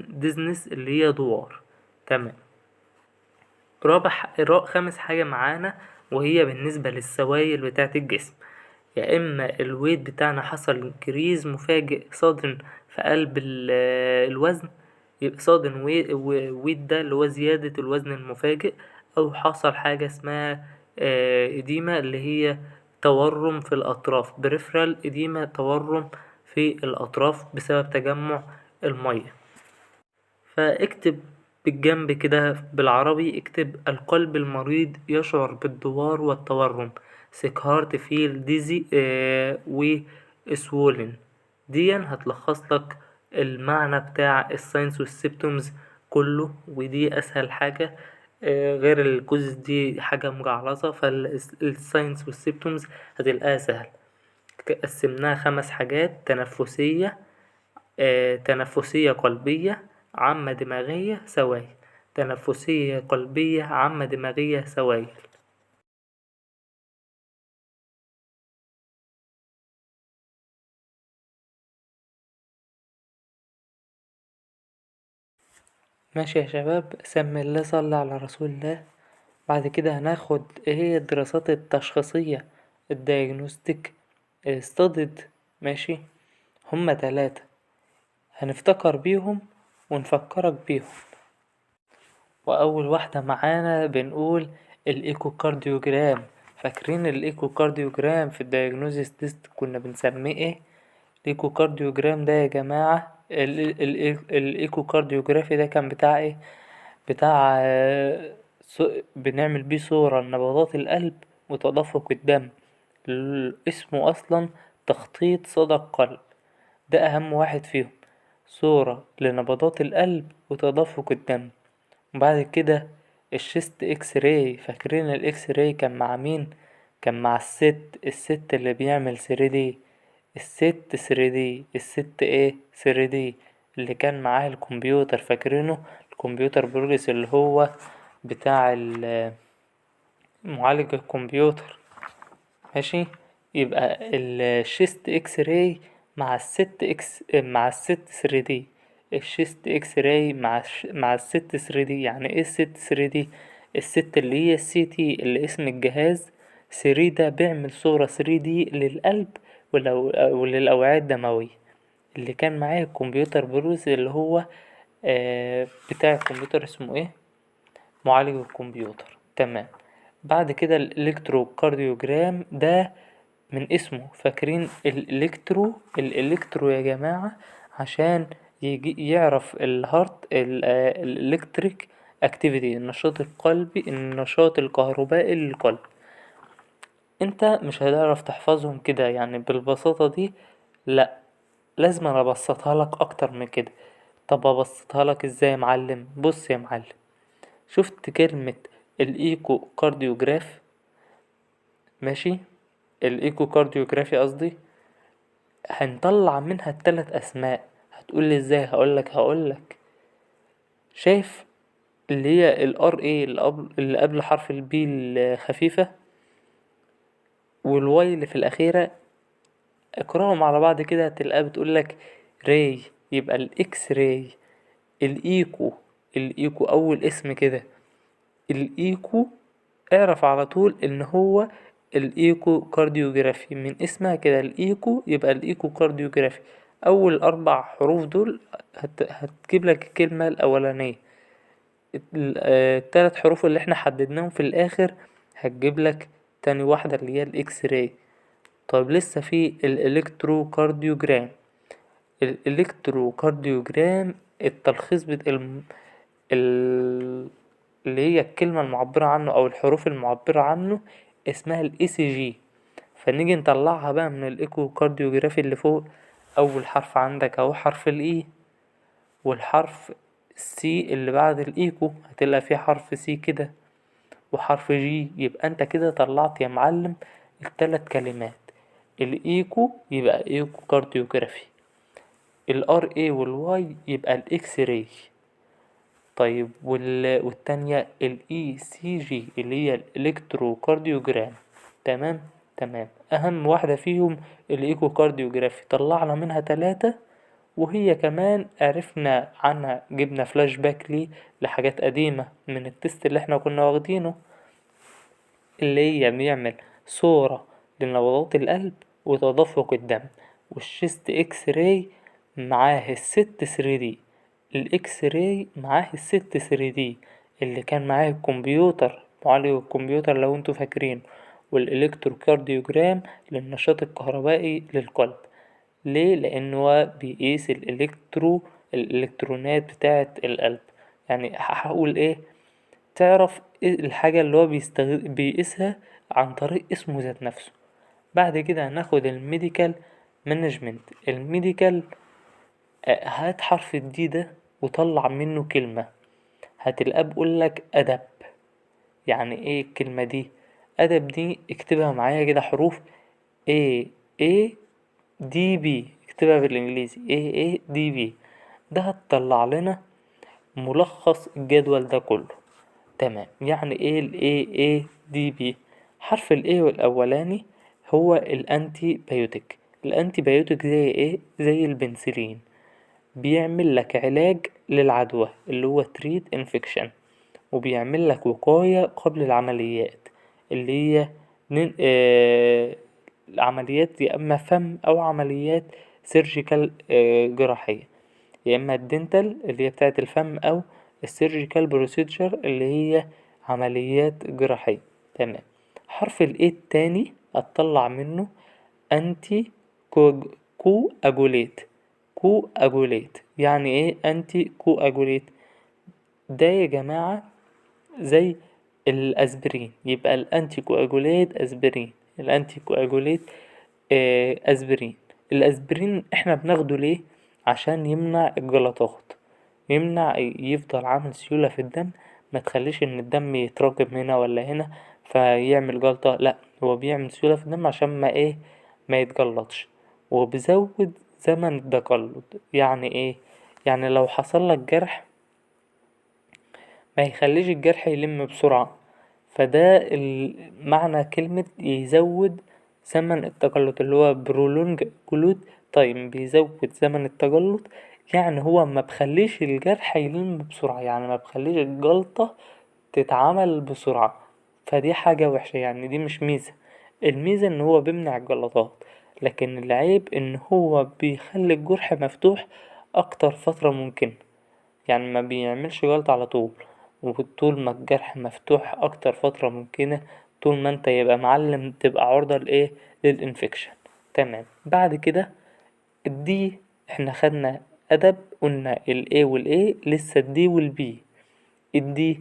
ديزنس اللي هي دوار. تمام. خامس حاجة معانا وهي بالنسبة للسوائل بتاعة الجسم، يا إما الويت بتاعنا حصل انكريز مفاجئ صادم في قلب الوزن، يبقى صادم ويت ده اللي هو زيادة الوزن المفاجئ، أو حصل حاجة اسمها إديمة اللي هي تورم في الأطراف، بريفرال إديمة، تورم في الأطراف بسبب تجمع المية. فاكتب بالجنب كده بالعربي، اكتب القلب المريض يشعر بالدوار والتورم، sick heart feel dizzy وسوولن. دي هتلخص لك المعنى بتاع الساينس والسيبتومز كله، ودي اسهل حاجة. غير الجزء دي حاجة مجعلصة، فالساينس والسيبتومز هتلاقيها سهل. قسمناها 5 حاجات: تنفسية، تنفسية قلبية، عامة دماغية، سوائل. تنفسية قلبية، عامة دماغية، سوائل. ماشي يا شباب، سمي الله صلى على رسول الله. بعد كده هناخد ايه هي الدراسات التشخيصية، الدياجنوستيك ستاديد. ماشي، هما 3 هنفتكر بيهم ونفكرك بيهم. وأول واحدة معانا بنقول الإيكوكارديوجرام. فاكرين الإيكوكارديوجرام في الدياجنوزيس تيست كنا بنسميه ايه؟ الإيكوكارديوجرام ده يا جماعة، الإيكوكارديوجرافي ده كان بتاع ايه؟ بتاع بنعمل بيه صورة لنبضات القلب وتدفق الدم. اسمه أصلا تخطيط صدى القلب، ده أهم واحد فيهم، صورة لنبضات القلب وتدفق الدم. وبعد كده الشيست اكس راي. فاكرين الاكس راي كان مع مين؟ كان مع الست اللي بيعمل 3D، الست 3D، الست ايه 3D اللي كان معاه الكمبيوتر. فاكرينه الكمبيوتر بروجرس اللي هو بتاع معالج الكمبيوتر. ماشي، يبقى الشيست اكس راي مع الست 3D. الشيست اكس راي مع الست 3D. يعني ايه الست 3D؟ الست اللي هي السي تي اللي اسم الجهاز، 3 ده بيعمل صورة 3D للقلب وللأوعية الدموية. اللي كان معايا الكمبيوتر بروس اللي هو بتاع الكمبيوتر اسمه ايه؟ معالج الكمبيوتر. تمام. بعد كده الالكتروكارديوجرام ده من اسمه، فاكرين الالكترو يا جماعة عشان يجي يعرف الهارت الالكتريك اكتيفيتي، النشاط القلبي، النشاط الكهربائي للقلب. انت مش هتعرف تحفظهم كده يعني بالبساطة دي. لا، لازم انا ابسطها لك اكتر من كده. طب ابسطها لك ازاي يا معلم؟ بص يا معلم، شفت كلمة الايكو كارديوجراف؟ ماشي، الايكو كارديوجرافي قصدي. هنطلع منها التلات اسماء. هتقولي ازاي؟ هقولك. شايف اللي هي الار اي اللي قبل حرف البي الخفيفة، والواي اللي في الأخيرة، اقراهم على بعض كده هتلاقيها بتقولك راي، يبقى الاكس راي. الايكو، الايكو اول اسم كده، الايكو، اعرف على طول ان هو الايكو كارديوجرافي من اسمها كده. الايكو يبقى الايكو كارديوجرافي. اول 4 حروف دول هتجيب لك الكلمة الاولانية. التلات حروف اللي احنا حددناهم في الاخر هتجيب لك تاني واحدة اللي هي الاكس راي. طيب لسه في الالكتروكارديوجرام. الالكتروكارديوجرام التلخيص اللي هي الكلمة المعبرة عنه او الحروف المعبرة عنه اسمها الاي سي جي. فنيجي نطلعها بقى من الايكوكارديوجرافي اللي فوق. اول حرف عندك اهو حرف الاي، والحرف السي اللي بعد الايكو هتلاقي فيه حرف سي كده وحرف جي. يبقى انت كده طلعت يا معلم التلات كلمات. الايكو يبقى ايكو كارديوجرافي، الار اي والواي يبقى الاكس راي. طيب والتانية الاي سي جي اللي هي الالكترو كارديوجرام. تمام. تمام، اهم واحدة فيهم الايكو كارديوجرافي، طلعنا منها 3. وهي كمان عرفنا عنها، جبنا فلاش باك ليه لحاجات قديمة من التست اللي احنا كنا واخدينه، اللي هي بيعمل صورة لنبضات القلب وتدفق الدم. والشيست اكس راي معاه الست 3D. الاكس راي معاه الست 3D اللي كان معاه الكمبيوتر، معالج الكمبيوتر لو انتوا فاكرين. والالكتروكارديوجرام للنشاط الكهربائي للقلب. ليه؟ لانه هو بيقيس الالكترونات بتاعة القلب. يعني هقول ايه؟ تعرف ايه الحاجة اللي هو بيقيسها عن طريق اسمه ذات نفسه. بعد كده هناخد الميديكال مانجمنت. الميديكال، هات حرف الدي ده وطلع منه كلمة. هتلاقيه بيقولك أدب. يعني ايه الكلمة دي؟ أدب دي اكتبها معايا كده حروف A A D B. اكتبها بالانجليزي A A D B. ده هتطلع لنا ملخص الجدول ده كله. تمام. يعني ايه ال AADB؟ حرف ال A الأولاني هو الأنتي بايوتيك. الأنتي بايوتيك زي ايه؟ زي البنسلين، بيعمل لك علاج للعدوى اللي هو treat infection، وبيعمل لك وقاية قبل العمليات اللي هي نن... آه... عمليات يا اما فم او عمليات سيرجيكال جراحية، يا اما الدنتال اللي هي بتاعة الفم او السيرجيكال بروسيجر اللي هي عمليات جراحية. تمام. حرف ال A التاني هتطلع منه انتي كو اجوليت. كو اجوليت يعني ايه انتي كو اجوليت؟ ده يا جماعة زي الاسبرين. يبقى الانتي كواجوليت اسبرين، الانتي كواجوليت اسبرين. الاسبرين احنا بناخده ليه؟ عشان يمنع الجلطات، يمنع يفضل عامل سيولة في الدم، ما تخليش ان الدم يتراكم هنا ولا هنا فيعمل جلطة. لا، هو بيعمل سيولة في الدم عشان ما ايه، ما يتجلطش. وبيزود زمن التجلط. يعني ايه؟ يعني لو حصل لك جرح ما يخليش الجرح يلم بسرعة. فده معنى كلمة يزود زمن التجلط اللي هو برولونج جلوت تايم. بيزود زمن التجلط، يعني هو ما بخليش الجرح يلم بسرعة، يعني ما بخليش الجلطة تتعمل بسرعة. فدي حاجة وحشة، يعني دي مش ميزة. الميزة ان هو بيمنع الجلطات، لكن العيب ان هو بيخلي الجرح مفتوح اكتر فترة ممكن، يعني ما بيعملش جلطة على طول. وطول ما الجرح مفتوح اكتر فترة ممكنة، طول ما انت يبقى معلم تبقى عرضة لايه، للانفكشن. تمام. بعد كده الدي، احنا خدنا ادب قلنا الاي والاي، لسه الدي والبي. الدي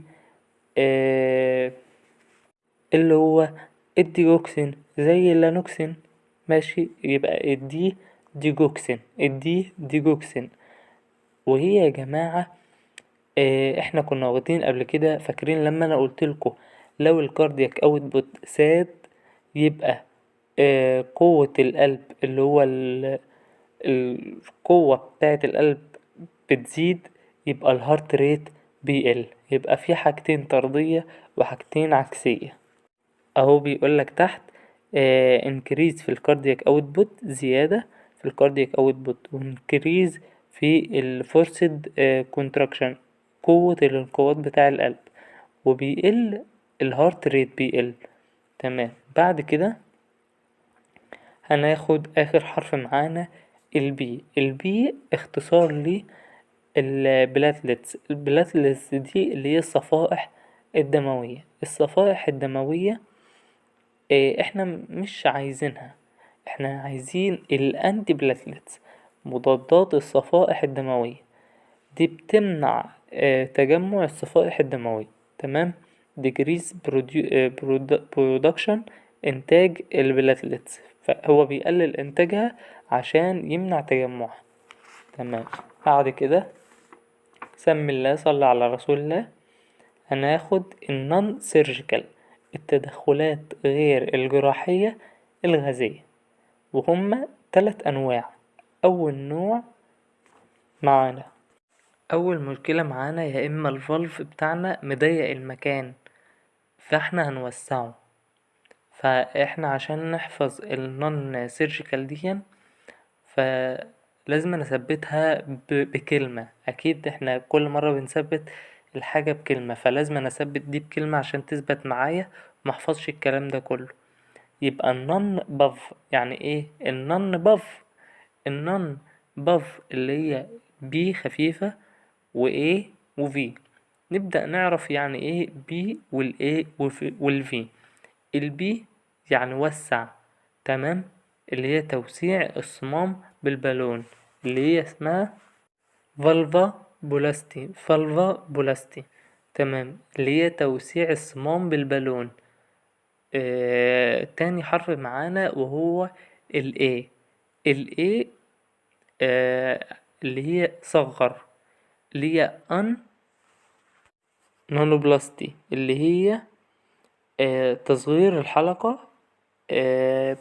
اللي هو الديجوكسين زي اللانوكسين، ماشي، يبقى الدي ديجوكسين، الدي ديجوكسين. وهي يا جماعة احنا كنا واخدين قبل كده، فاكرين لما انا قلتلكوا لو الكاردياك اوتبوت زاد يبقى قوة القلب اللي هو القوة بتاعة القلب بتزيد، يبقى الهارت ريت بيقل. يبقى في حاجتين طردية وحاجتين عكسية. اهو بيقولك تحت increase في الكاردياك اوتبوت، زيادة في الكاردياك اوتبوت، وانكريز في الفورسد كونتراكشن، قوة الانقباض بتاع القلب، وبيقل الهارت ريت بيقل. تمام. بعد كده هناخد اخر حرف معانا البي. البي اختصار لي البلاتلتس. البلاتلتس دي اللي هي الصفائح الدموية. الصفائح الدموية احنا مش عايزينها، احنا عايزين الانتي بلاتلتس، مضادات الصفائح الدموية. دي بتمنع تجمع الصفائح الدموية. تمام. decrease production، انتاج البلاتلتس، فهو بيقلل انتاجها عشان يمنع تجمعها. تمام. بعد كده سمي الله، صلى على رسول الله. هناخد النون سيرجيكال، التدخلات غير الجراحية الغازية، وهما 3 أنواع. أول نوع معانا، أول مشكلة معانا يا إما الفالف بتاعنا مضيق المكان فاحنا هنوسعه. فاحنا عشان نحفظ النون سيرجيكال دي فلازم نثبتها بكلمة. أكيد احنا كل مرة بنثبت الحاجة بكلمة، فلازم أثبت دي بكلمة عشان تثبت معايا ومحفظش الكلام ده كله. يبقى النون باف. يعني ايه النون باف؟ النون باف اللي هي بي خفيفة وايه وفي. نبدأ نعرف يعني ايه بي والايه والفي. البي يعني وسع، تمام، اللي هي توسيع الصمام بالبالون، اللي هي اسمها فالفا بولاستي. فالفا بولاستي، تمام، اللي هي توسيع الصمام بالبالون. تاني حرف معانا وهو ال A. ال A اللي هي صغر، اللي هي ان نانوبلاستي، اللي هي تصغير الحلقة، آه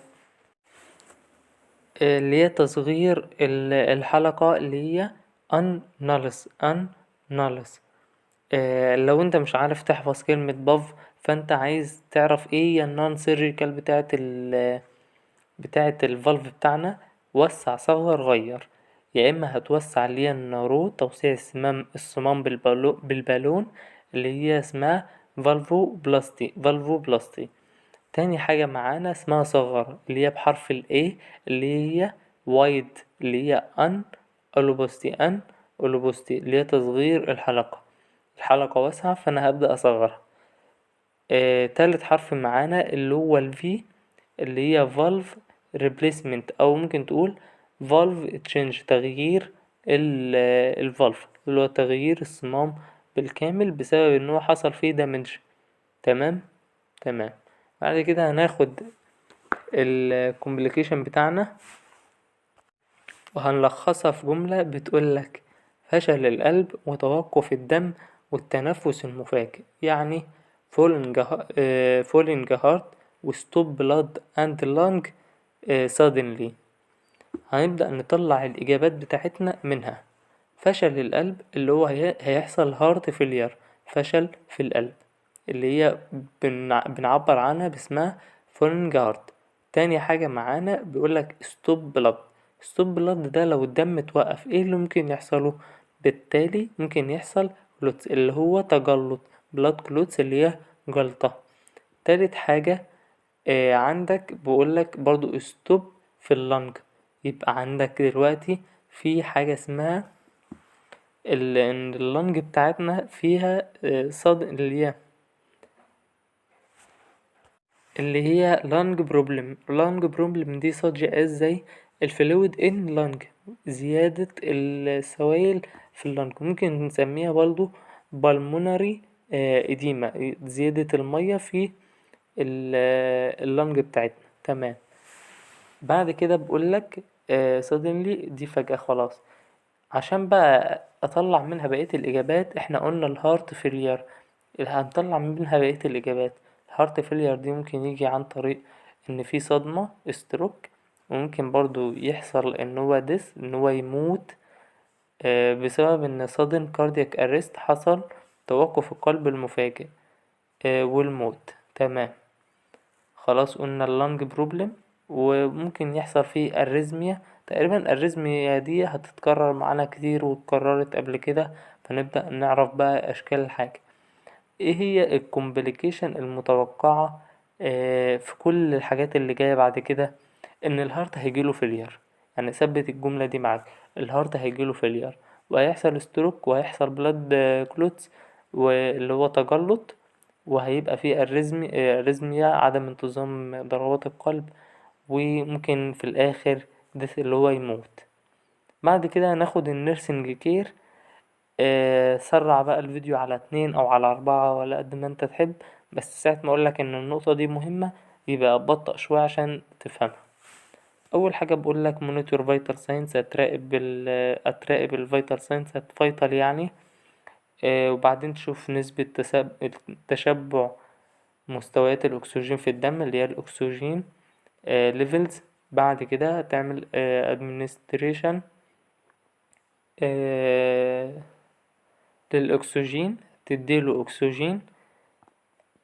اللي هي تصغير الحلقة، اللي هي ان نالس. ان نالس. لو انت مش عارف تحفظ كلمة باف، فانت عايز تعرف ايه هي النون سيرجيكال بتاعة الفالف بتاعنا. وسع، صغر، غير. يا اما هتوسع اللي هي النارو، توسيع الصمام بالبالون، اللي هي اسمها فالفو بلاستي. فالفو بلاستي. تاني حاجة معانا اسمها صغر، اللي هي بحرف ال A، اللي هي وايد، اللي هي ان أولوبوستي. ان أولوبوستي اللي هي تصغير الحلقة. الحلقة واسعة فأنا هبدأ أصغرها. تالت حرف معانا اللي هو ال V، اللي هي valve replacement، أو ممكن تقول valve change، تغيير الفالف، اللي هو تغيير الصمام بالكامل بسبب إن هو حصل فيه دامج. تمام. تمام. بعد كده هناخد الكومبليكيشن بتاعنا وهنلخصها في جملة بتقولك فشل القلب وتوقف الدم والتنفس المفاجئ. يعني falling heart و stop blood and lung suddenly. هنبدأ نطلع الإجابات بتاعتنا منها. فشل القلب اللي هو هيحصل heart failure، فشل في القلب، اللي هي بنعبر عنها باسمها falling heart. تاني حاجة معانا بيقولك stop blood. stop blood ده لو الدم اتوقف ايه اللي ممكن يحصله؟ بالتالي ممكن يحصل كلوتس، اللي هو تجلط، blood clots، اللي هي جلطة. تالت حاجة عندك بقولك برضو stop في اللنج. يبقى عندك دلوقتي في حاجة اسمها ان اللنج بتاعتنا فيها صد، اللي هي lung problem. lung problem دي such as زي الفلويد in lung، زيادة السوائل في اللنج. ممكن نسميها برضو pulmonary edema، زيادة المية في اللنج بتاعتنا. تمام. بعد كده بقولك suddenly دي فجأة خلاص. عشان بقى اطلع منها بقية الاجابات احنا قلنا الهارت فيلير اللي هنطلع منها بقية الاجابات. الهارت فيلير دي ممكن يجي عن طريق ان في صدمة ستروك، وممكن برضو يحصل ان هو ديس ان هو يموت بسبب ان sudden cardiac arrest حصل توقف القلب المفاجئ والموت. تمام. خلاص قلنا اللنج بروبلم، وممكن يحصل فيه اريزميا. تقريبا الاريزميا دي هتتكرر معانا كتير واتكررت قبل كده، فنبدأ نعرف بقى اشكال الحاجة. ايه هي الكومبليكيشن المتوقعة في كل الحاجات اللي جاية بعد كده؟ ان الهارت هيجيله فيلير. يعني ثبت الجملة دي معاك، الهارت هيجيله فيلير وهيحصل ستروك وهيحصل بلاد كلوتس واللي هو تجلط، وهيبقى فيه اريزميا عدم انتظام ضربات القلب، وممكن في الاخر ديث اللي هو يموت. بعد كده هناخد النيرسينج كير. سرع بقى الفيديو على 2 او على 4 ولا قد ما انت تحب، بس ساعة ما اقولك ان النقطة دي مهمة يبقى بطأ شوية عشان تفهمها. اول حاجة بقولك monitor vital signs، هتراقب الفيتال ساينس، هتفيتال يعني. وبعدين تشوف نسبة تشبع مستويات الأكسجين في الدم اللي هي الأكسجين levels. بعد كده تعمل administration للأكسجين، تديله أكسجين.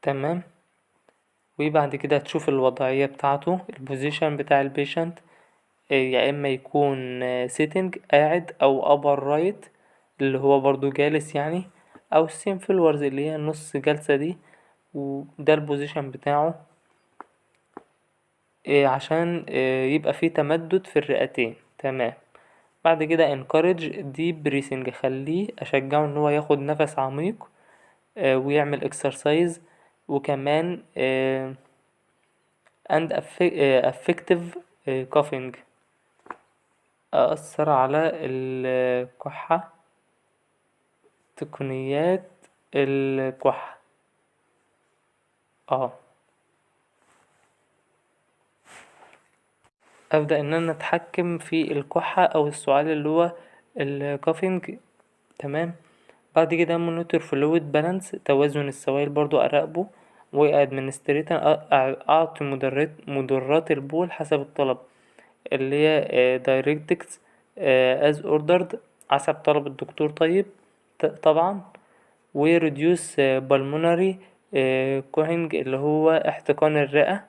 تمام. وبعد كده تشوف الوضعية بتاعته، البوزيشن بتاع البيشنت، يا إما يكون sitting قاعد أو upper right اللي هو برضو جالس يعني، أو same floors اللي هي نص جلسة دي، وده البوزيشن بتاعه عشان يبقى فيه تمدد في الرئتين. تمام. بعد كده encourage deep breathing، خليه أشجعه إن هو ياخد نفس عميق ويعمل exercise. وكمان and effective coughing، أثر على الكحة، تقنيات الكحة. أبدأ إن أنا أتحكم في الكحة أو السعال اللي هو الكافينج. تمام. بعد كده monitor fluid balance، توازن السوائل برضو أراقبه. وادمنستريتن أعطي مدرات البول حسب الطلب اللي هي directives as ordered حسب طلب الدكتور. طيب طبعا. و reduce pulmonary coughing اللي هو احتقان الرئة،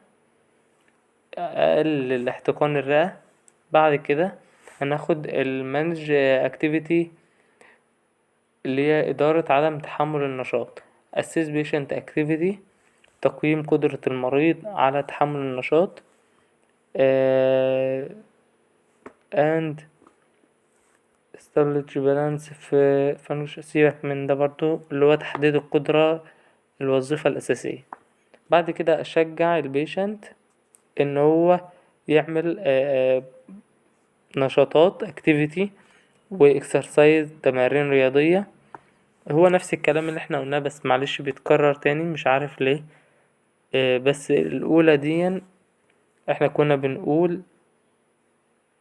أقلل احتقان الرئة. بعد كده هناخد المانج activity اللي هي إدارة عدم تحمل النشاط. assess patient activity، تقييم قدرة المريض على تحمل النشاط. and establish balance في function. سيبك من ده برضو اللي هو تحديد القدرة الوظيفة الأساسية. بعد كده أشجع البيشنت إن هو يعمل نشاطات activity و exercise، تمارين رياضية. هو نفس الكلام اللي احنا قلناه بس معلش بيتكرر تاني مش عارف ليه. بس الأولى دي احنا كنا بنقول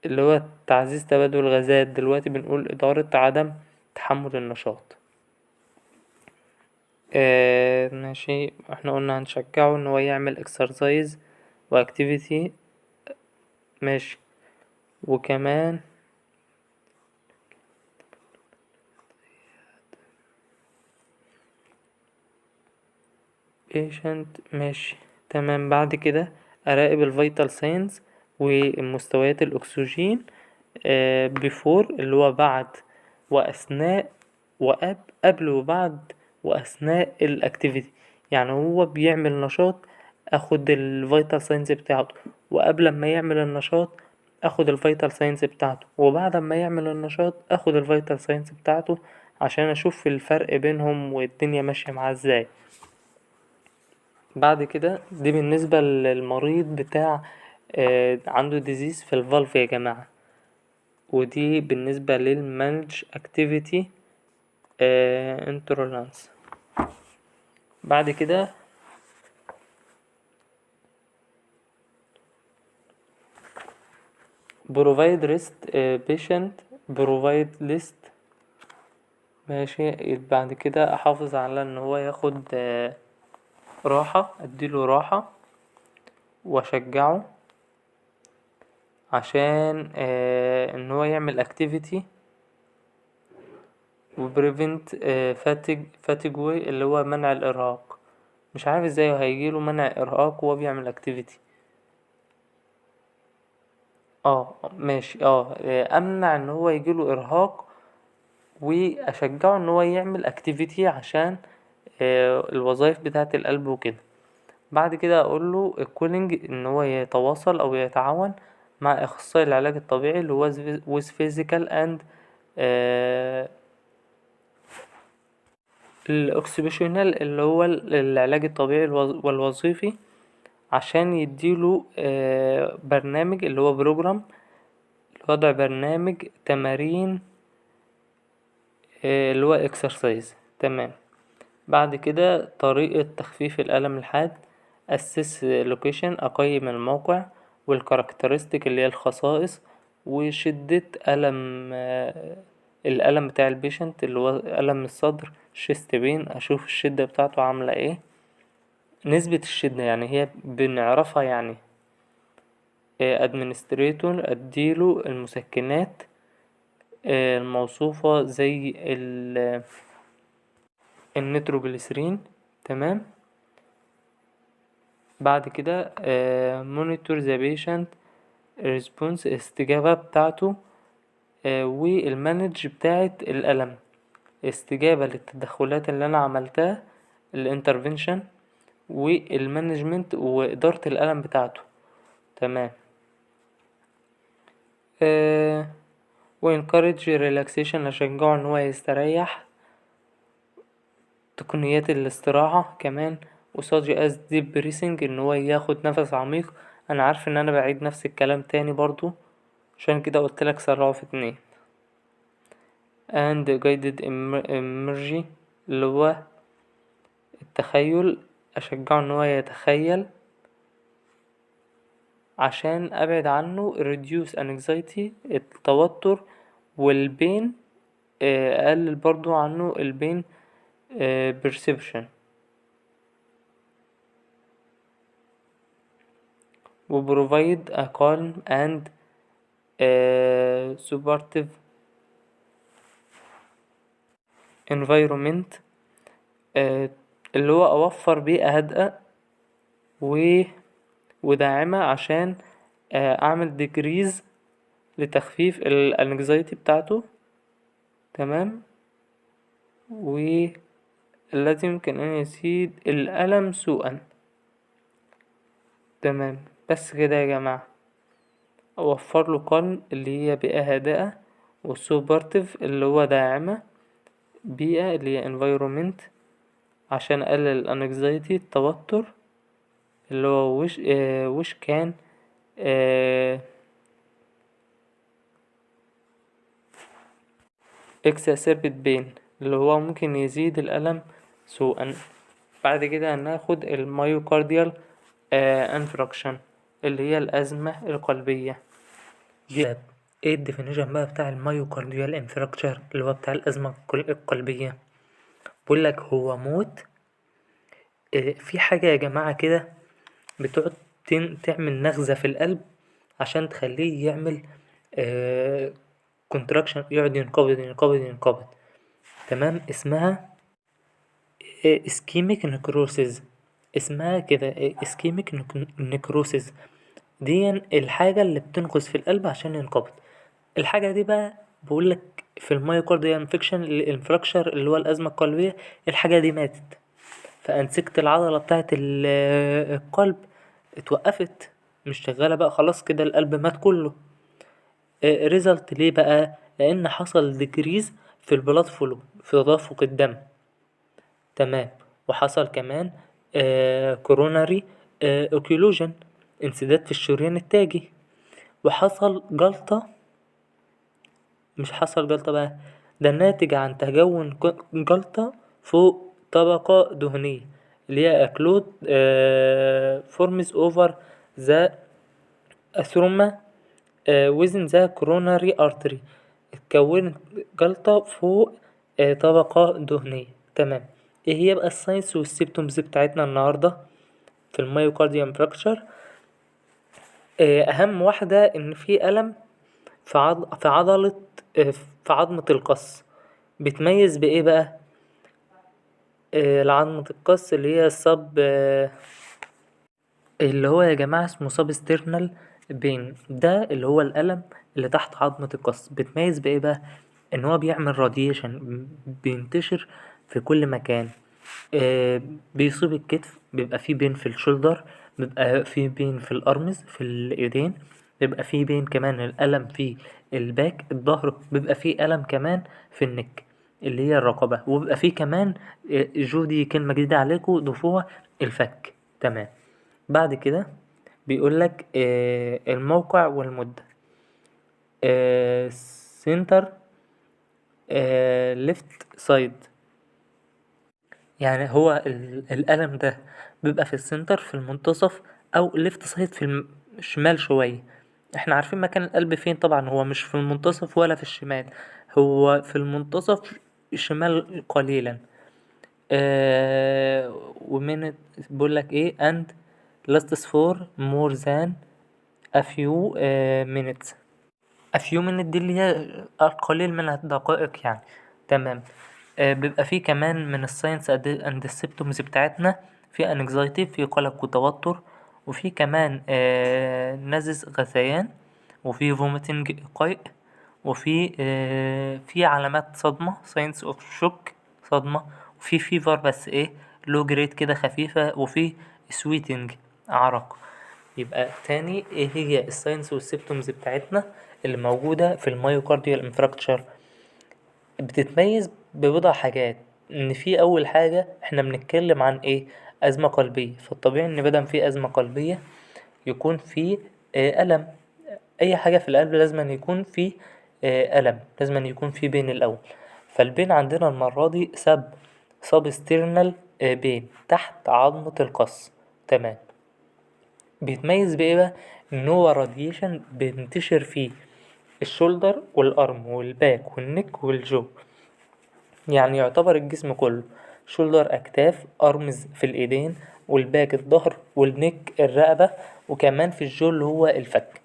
اللي هو تعزيز تبادل الغازات، دلوقتي بنقول إدارة عدم تحمل النشاط. ماشي. احنا قلنا هنشجعه ان هو يعمل exercise و activity. ماشي. وكمان patient. ماشي. تمام. بعد كده أراقب الفيتال ساينز ومستويات الأكسجين before اللي هو بعد وأثناء قبل وبعد وأثناء الأكتيفيتي. يعني هو بيعمل نشاط أخد الفيتال ساينز بتاعته، وقبل ما يعمل النشاط أخد الفيتال ساينز بتاعته، وبعد ما يعمل النشاط أخد الفيتال ساينز بتاعته، عشان أشوف الفرق بينهم والدنيا ماشية معاه ازاي. بعد كده دي بالنسبة للمريض بتاع عنده ديزيز في الفالف يا جماعة، ودي بالنسبة للمانج اكتيفيتي انترولانس. بعد كده provide rest patient provide list. ماشي. بعد كده احافظ على ان هو ياخد راحة، اديله راحة واشجعه عشان ان هو يعمل activity و prevent fatigue اللي هو منع الارهاق. مش عارف ازاي هيجيله منع ارهاق وهو بيعمل activity. ماشي. امنع ان هو يجيله ارهاق واشجعه ان هو يعمل activity عشان الوظائف بتاعة القلب وكده. بعد كده اقول له الكولينج ان هو يتواصل او يتعاون مع اخصائي العلاج الطبيعي اللي هو with physical and الاوكسيبيشنال اللي هو العلاج الطبيعي والوظيفي عشان يديله برنامج اللي هو بروجرام، وضع برنامج تمارين اللي هو اكسرسايز. تمام. بعد كده طريقة تخفيف الألم الحاد assess location أقيم الموقع والكاركترستيك اللي هي الخصائص وشدة الألم بتاع البيشنت اللي هو ألم الصدر chest pain أشوف الشدة بتاعته عاملة ايه، نسبة الشدة يعني هي بنعرفها يعني. administrator أديله المسكنات الموصوفة زي النيتروجليسرين. تمام. بعد كده monitor the patient response استجابة بتاعته والمانج بتاعة الألم، استجابة للتدخلات اللي أنا عملتها الانترفنشن والمانجمنت وإدارة الألم بتاعته. تمام. وencourage relaxation أشجعه إن هو يستريح، تقنيات الاستراحة كمان، وsuch as deep breathing إن هو ياخد نفس عميق. أنا عارف إن أنا بعيد نفس الكلام تاني برضو عشان كده قلتلك سرعه في 2. and guided emergency اللي هو التخيل، أشجعه إن هو يتخيل عشان أبعد عنه reduce anxiety التوتر والبين، أقلل برضو عنه البين perception و provide a calm and supportive environment اللي هو أوفر بيئة هادئة وداعمة عشان أعمل ديكريز لتخفيف الانكزايتي بتاعته. تمام. والذي يمكن أن يزيد الألم سوءا. تمام. بس كده يا جماعة، أوفر له قلم اللي هي بيئة هادئة والسوبرتيف اللي هو داعمة، بيئة اللي هي environment عشان أقلل الانكزايتي التوتر اللي هو وش كان exacerbate pain اللي هو ممكن يزيد الألم سوءا. بعد كده هناخد المايوكارديال انفراكشن اللي هي الأزمة القلبية دي. ايه الديفينيشن بقى بتاع المايوكارديال انفراكشر اللي هو بتاع الأزمة القلبية؟ بقولك هو موت في حاجة يا جماعة كده بتقعد تعمل نغزة في القلب عشان تخليه يعمل كونتراكشن، يقعد ينقبض ينقبض ينقبض. تمام. اسمها اسكيميك نكروسيس، اسمها كده اسكيميك نكروسيس. دي الحاجة اللي بتنقص في القلب عشان ينقبض. الحاجة دي بقى بقولك في المايوكارديال انفكشن الانفراكشر اللي هو الأزمة القلبية، الحاجة دي ماتت فأنسجة العضلة بتاعة القلب اتوقفت مش شغالة بقى خلاص كده القلب مات كله. ريزلت ليه بقى؟ لأن حصل ديكريز في البلاد فلو في تدفق الدم. تمام. وحصل كمان كوروناري اوكيولوجن انسداد في الشريان التاجي، وحصل جلطة. مش حصل جلطة بقى، ده ناتج عن تكون جلطة فوق طبقة دهنية اللي هي أكلود فورمز أوفر ذا أثروما within the coronary artery اتكونت جلطة فوق طبقة دهنية. تمام. ايه هي بقى الساينس والسيمبتومز بتاعتنا النهاردة في المايوكارديوم فراكشر؟ أهم واحدة إن في ألم في عضلة في عظمة القص. بتميز بإيه بقى؟ عظمة القص اللي هي اللي هو يا جماعة اسمه سابسترنال بين، ده اللي هو الألم اللي تحت عظمة القص. بتميز بإيه بقى؟ إن هو بيعمل راديشن، بينتشر في كل مكان. بيصيب الكتف، بيبقى فيه بين في الشولدر، بيبقى فيه بين في الأرمز في الإيدين، بيبقى فيه بين كمان الألم في الباك الظهر، بيبقى فيه ألم كمان في النك اللي هي الرقبة، وبيبقى فيه كمان دي كلمة جديدة عليكم ضيفوها، الفك. تمام. بعد كده بيقولك الموقع والمدة. سنتر ليفت سايد، يعني هو الألم ده بيبقى في السنتر في المنتصف، أو ليفت سايد في الشمال شوية. احنا عارفين مكان القلب فين طبعا، هو مش في المنتصف ولا في الشمال، هو في المنتصف الشمال قليلا. ومن بيقولك ايه and lasts for more than a few minutes. a few minutes دي اللي هي القليل من الدقائق يعني. تمام. بيبقى فيه كمان من الساينس اند السيمبتومز بتاعتنا في انكزايتي، في قلق وتوتر، وفي كمان نزز غثيان، وفي فوميتنج قيء، وفي في علامات صدمة ساينس اوف شوك صدمة، وفي فيفر بس ايه لو جريد كده خفيفة، وفي سويتنج عرق. يبقى تاني ايه هي الساينس والسيمبتومز بتاعتنا اللي موجودة في المايوكارديال انفراكتشر؟ بتتميز ببضع حاجات. ان في اول حاجة احنا بنتكلم عن ايه؟ ازمة قلبية. فالطبيعي ان مادام في ازمة قلبية يكون في ألم. اي حاجة في القلب لازم أن يكون في ألم، لازم أن يكون في بين الاول. فالبين عندنا المرة دي سابسترنال بين تحت عظمة القص. تمام. بيتميز بإيه بقى؟ إن هو راديشن بينتشر فيه الشولدر والأرم والباك والنك والجو، يعني يعتبر الجسم كله. شولدر أكتاف، أرمز في الإيدين، والباك الظهر، والنك الرقبة، وكمان في الجو اللي هو الفك.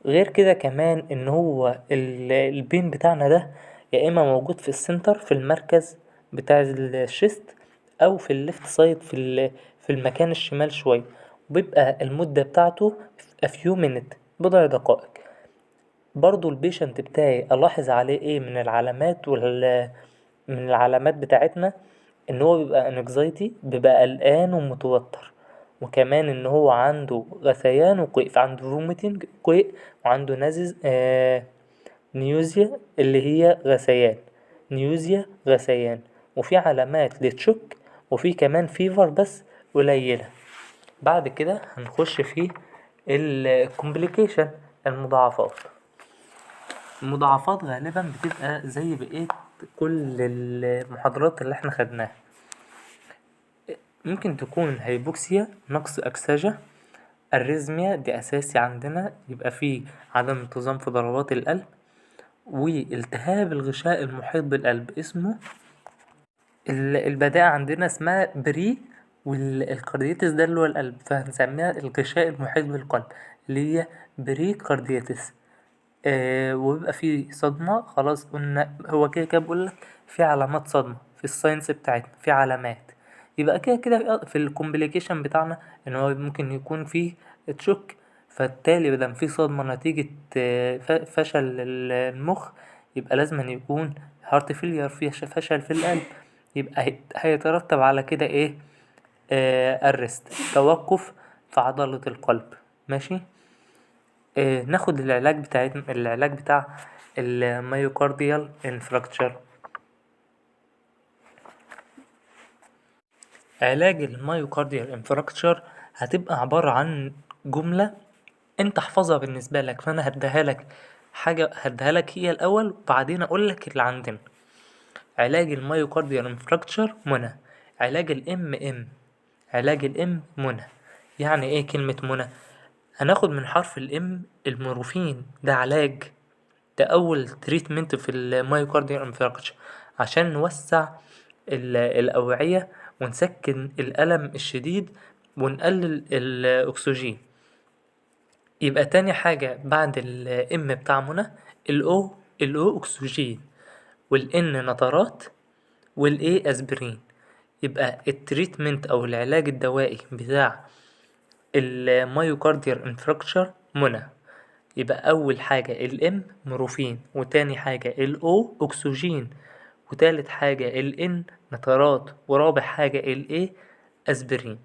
غير كده كمان إن هو البين بتاعنا ده يا إما موجود في السنتر في المركز بتاع الشيست، أو في الليفت سايد في المكان الشمال شوية، وبيبقى المدة بتاعته a few minutes بضع دقائق. برضو البيشنت بتاعي ألاحظ عليه ايه من العلامات من العلامات بتاعتنا؟ ان هو بيبقى anxiety، بيبقى قلقان ومتوتر، وكمان ان هو عنده غثيان وقيء، عنده vomiting قيء، وعنده نزز نيوزيا اللي هي غثيان، نيوزيا غثيان، وفي علامات للشك، وفي كمان فيفر بس قليلة. بعد كده هنخش في الكومبليكيشن، المضاعفات. المضاعفات غالبا بتبقى زي بقية كل المحاضرات اللي احنا خدناها. ممكن تكون هيبوكسيا، نقص أكسجة، الريزميا دي أساسي عندنا، يبقى فيه عدم انتظام في ضربات القلب، والتهاب الغشاء المحيط بالقلب اسمه البداية عندنا اسمها بري، والكارديتس ده اللي هو القلب، فهنسميها الغشاء المحيط بالقلب اللي هي بري كارديتس. وبيبقى فيه صدمة. خلاص قلنا هو كده كده بقولك في علامات صدمة في الساينس بتاعتنا، في علامات. يبقى كده كده في الكومبليكيشن بتاعنا ان هو ممكن يكون فيه تشوك، فبالتالي مادام في صدمة نتيجة فشل المخ، يبقى لازم أن يكون هارت فيلير، فيه فشل في القلب. يبقى هيترتب على كده ايه؟ الرست، توقف في عضلة القلب. ماشي. ناخد العلاج بتاع الميوكارديال انفراكتشر. علاج الميوكارديال انفراكتشر هتبقى عبارة عن جملة انت احفظها بالنسبة لك، فانا هديها لك هي الاول، وبعدين اقول لك اللي عندنا. علاج الميوكارديال انفراكتشر منى. علاج الام منى. يعني ايه كلمة منى؟ هناخد من حرف الام المورفين، ده علاج، ده أول تريتمنت في المايوكارديال انفاركشن عشان نوسع الأوعية ونسكن الألم الشديد ونقلل الأكسجين. يبقى تاني حاجة بعد الام بتاع منى الاو أكسجين، والان نترات، والاي أسبرين. يبقى التريتمنت أو العلاج الدوائي بتاع المايوكارديال انفراكشر منى. يبقى أول حاجة الام مورفين، وتاني حاجة الاو أكسجين، وتالت حاجة الان نترات، ورابع حاجة الاي أسبرين.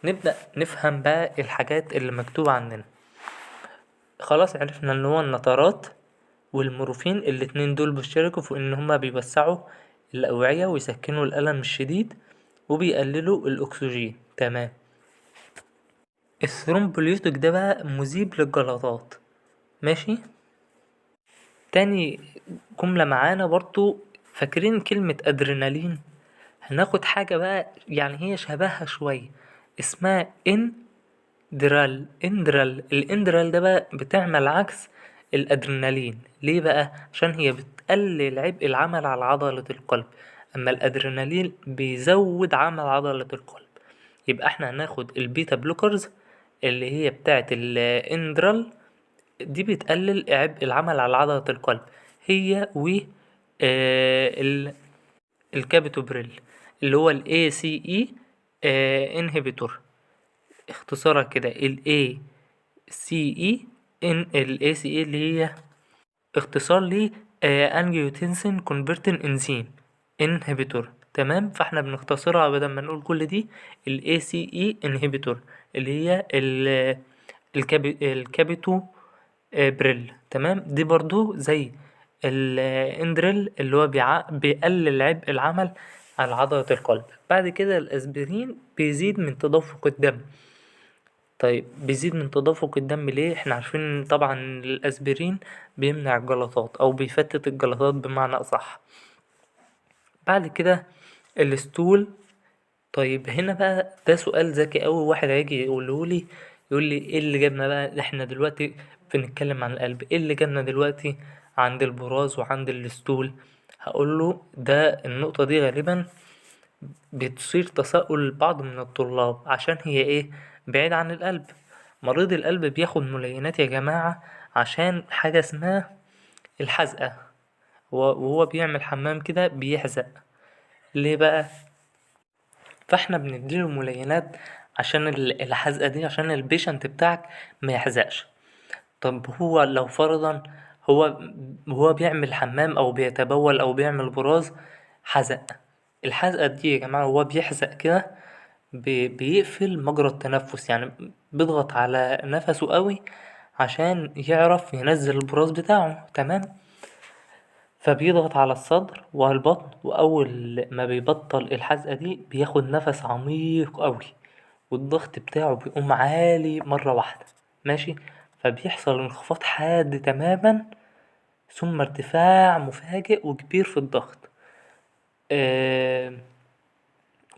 نبدأ نفهم بقى الحاجات اللي مكتوبة عندنا. خلاص عرفنا ان هو النترات والمورفين الاتنين دول بيشتركوا في ان هما بيوسعوا الأوعية ويسكنوا الألم الشديد وبيقللوا الأكسجين. تمام. الثرومبوليتيك ده بقى مذيب للجلطات. ماشي. تاني جملة معانا برضو، فاكرين كلمة أدرينالين؟ هناخد حاجة بقى يعني هي شبهها شوية اسمها اندرال. الاندرال ده بقى بتعمل عكس الأدرينالين. ليه بقى؟ عشان هي بتقلل عبء العمل على عضلة القلب، أما الأدرينالين بيزود عمل عضلة القلب. يبقى احنا هناخد البيتا بلوكرز اللي هي بتاعت الاندرال، دي بتقلل عبء العمل على عضلة القلب، هي و الكابتوبريل اللي هو ال ACE inhibitor. اختصارها كده ال ACE ال ACE اللي هي اختصار ل angiotensin converting enzyme inhibitor. تمام. فاحنا بنختصرها بدل ما نقول كل دي ال ACE inhibitor اللي هي الكابيتو بريل. تمام. دي برضو زي الاندريل اللي هو بيقلل عبء العمل على عضلة القلب. بعد كده الاسبرين بيزيد من تدفق الدم. طيب بيزيد من تدفق الدم ليه؟ احنا عارفين طبعا الاسبرين بيمنع الجلطات او بيفتت الجلطات بمعنى اصح. بعد كده الستول. طيب هنا بقى ده سؤال ذكي أوي، واحد هيجي يقولهولي يقول لي ايه اللي جابنا بقى احنا دلوقتي بنتكلم عن القلب، ايه اللي جابنا دلوقتي عند البراز وعند الستول؟ هقوله ده النقطة دي غالبا بتصير تساؤل بعض من الطلاب عشان هي ايه؟ بعيد عن القلب. مريض القلب بياخد ملينات يا جماعة عشان حاجة اسمها الحزقة، وهو بيعمل حمام كده بيحزق. ليه بقى؟ فاحنا بنديله ملينات عشان الحزقة دي عشان البيشنت بتاعك ما يحزقش. طب هو لو فرضا هو هو بيعمل حمام او بيتبول او بيعمل براز حزق، الحزقة دي يا جماعة هو بيحزق كده بيقفل مجرى التنفس، يعني بيضغط على نفسه قوي عشان يعرف ينزل البراز بتاعه. تمام. فبيضغط على الصدر وعلى البطن، وأول ما بيبطل الحزقة دي بياخد نفس عميق أوي، والضغط بتاعه بيقوم عالي مرة واحدة. ماشي. فبيحصل انخفاض حاد تماما ثم ارتفاع مفاجئ وكبير في الضغط. آه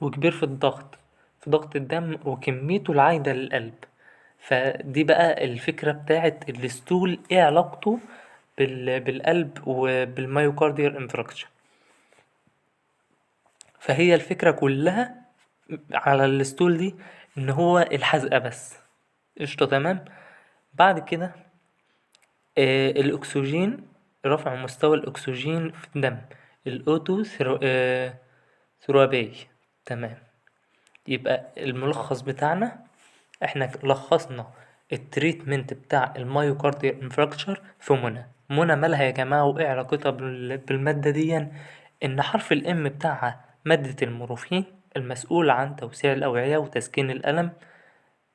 وكبير في الضغط، في ضغط الدم وكميته العايدة للقلب. فدي بقى الفكرة بتاعت الستول ايه علاقته بالقلب وبالمايوكارديال انفراكشن. فهي الفكرة كلها على الستول دي ان هو الحزقة بس. قشطة. تمام. بعد كده الاكسجين، رفع مستوى الاكسجين في الدم، الاوتو ثرابي. تمام. يبقى الملخص بتاعنا احنا لخصنا التريتمنت بتاع المايوكارديال انفراكشر في منى مالها يا جماعة وايه علاقتها بالمادة دي؟ ان حرف الام بتاعها مادة المورفين المسؤول عن توسيع الأوعية وتسكين الألم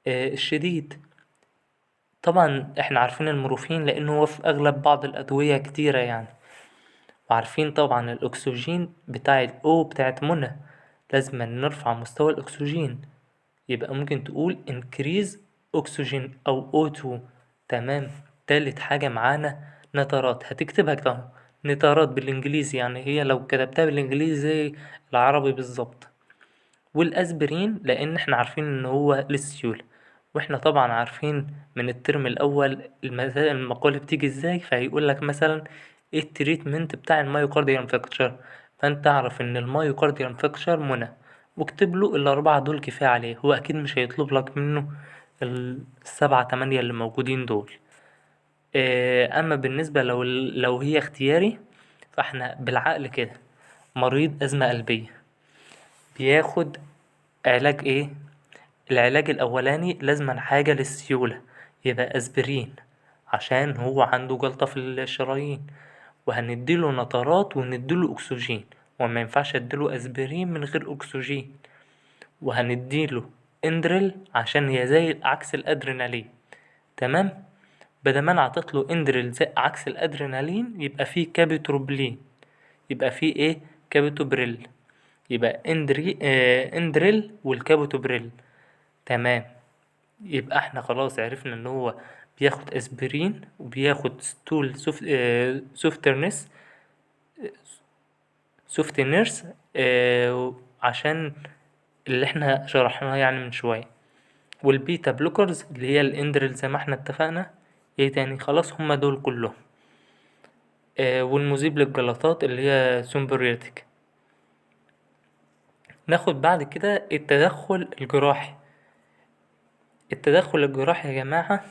الشديد. طبعا احنا عارفين المورفين لأنه هو في أغلب بعض الأدوية كتيرة يعني. وعارفين طبعا الأكسجين بتاع الأو بتاعت منى لازم نرفع مستوى الأكسجين، يبقى ممكن تقول increase oxygen أو O2. تمام. تالت حاجة معانا نترات، هتكتبها كده نترات بالإنجليزي، يعني هي لو كتبتها بالإنجليزي زي العربي بالظبط. والأسبرين لأن احنا عارفين إن هو للسيولة. واحنا طبعا عارفين من الترم الأول المقالة بتيجي ازاي، فهيقولك مثلا ايه التريتمنت بتاع المايوكارديال انفكشر، فانت اعرف ان المايوكارديال انفكشر منى، واكتب له الأربعة دول كفاية عليه. هو أكيد مش هيطلب لك منه السبعة تمانية اللي موجودين دول. أما بالنسبة لو هي اختياري، فاحنا بالعقل كده، مريض أزمة قلبية بياخد علاج ايه؟ العلاج الأولاني لازما حاجة للسيولة، يبقى أسبرين عشان هو عنده جلطة في الشرايين، وهنديله نترات ونديله أكسجين، وما ينفعش اديله أسبرين من غير أكسجين. وهنديله اندريل عشان هي زي عكس الأدرينالين. تمام. بدل ما انا عطيتله اندريل زي عكس الأدرينالين، يبقى فيه كابيتروبلين، يبقى فيه ايه؟ كابيتوبريل. يبقى اندريل والكابوتوبريل. تمام. يبقى احنا خلاص عرفنا ان هو بياخد اسبرين وبياخد ستول سوفترنس سوفتنرس، عشان اللي احنا شرحناه يعني من شوية. والبيتا بلوكرز اللي هي الاندريل زي ما احنا اتفقنا. ايه تاني؟ خلاص هما دول كلهم. والمذيب للجلطات اللي هي سومبرياتيك. ناخد بعد كده التدخل الجراحي. التدخل الجراحي يا جماعة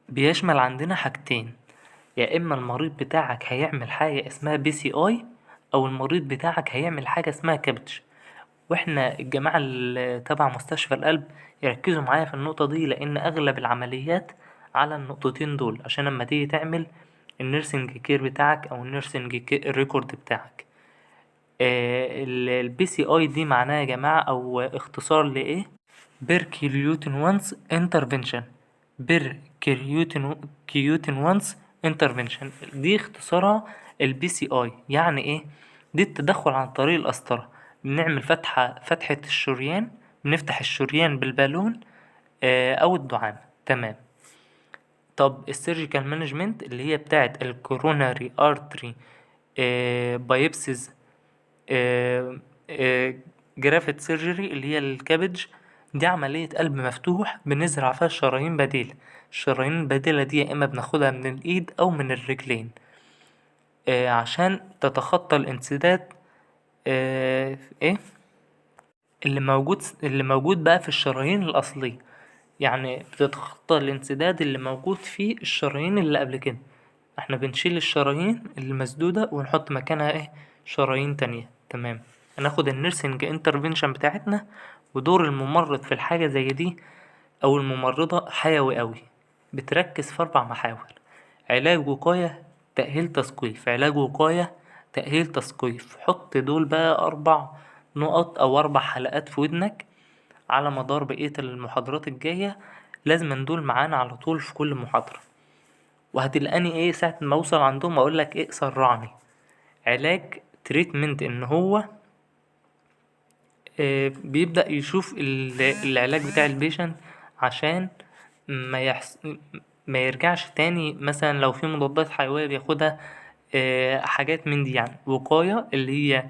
بيشمل عندنا حاجتين، يا اما المريض بتاعك هيعمل حاجة اسمها BCI، او المريض بتاعك هيعمل حاجة اسمها كبتش. واحنا الجماعة اللي تبع مستشفى القلب يركزوا معايا في النقطة دي، لان اغلب العمليات على النقطتين دول عشان لما تيجي تعمل النيرسينج كير بتاعك او النيرسينج ريكورد بتاعك. الBCI دي معناها يا جماعة او اختصار لايه؟ بير كيليوتن وانس انترفنشن. بير كيليوتن وانس انترفنشن دي اختصارها الBCI. يعني ايه؟ دي التدخل عن طريق القسطرة. بنعمل فتحة الشريان، بنفتح الشريان بالبالون او الدعامة. تمام. طب السيرجيكال مانجمنت اللي هي بتاعت الكوروناري ارتري بايبسز جرافيت سيرجري اللي هي الكابج. دي عملية قلب مفتوح بنزرع فيها شرايين بديلة. الشرايين البديلة دي يا إما بناخدها من الإيد أو من الرجلين عشان تتخطى الانسداد إيه اللي موجود بقى في الشرايين الأصلية. يعني بتتخطى الانسداد اللي موجود في الشرايين اللي قبل كده. احنا بنشيل الشرايين اللي مسدودة ونحط مكانها ايه؟ شرايين تانية. تمام. هناخد النيرسينج انترفنشن بتاعتنا. ودور الممرض في الحاجة زي دي او الممرضة حيوي قوي. بتركز في 4 محاور: علاج، وقاية، تأهيل، تثقيف. علاج، وقاية، تأهيل، تثقيف. حط دول بقى 4 نقط او 4 حلقات في ودنك على مدار بقية المحاضرات الجاية. لازم دول معانا على طول في كل محاضرة. وهتلقاني ايه ساعة ما اوصل عندهم اقولك ايه؟ سرعني. علاج، تريتمنت، ان هو بيبدأ يشوف العلاج بتاع البيشنت عشان ما يحس ما يرجعش تاني. مثلا لو في مضادات حيوية بياخدها حاجات من دي. يعني وقاية اللي هي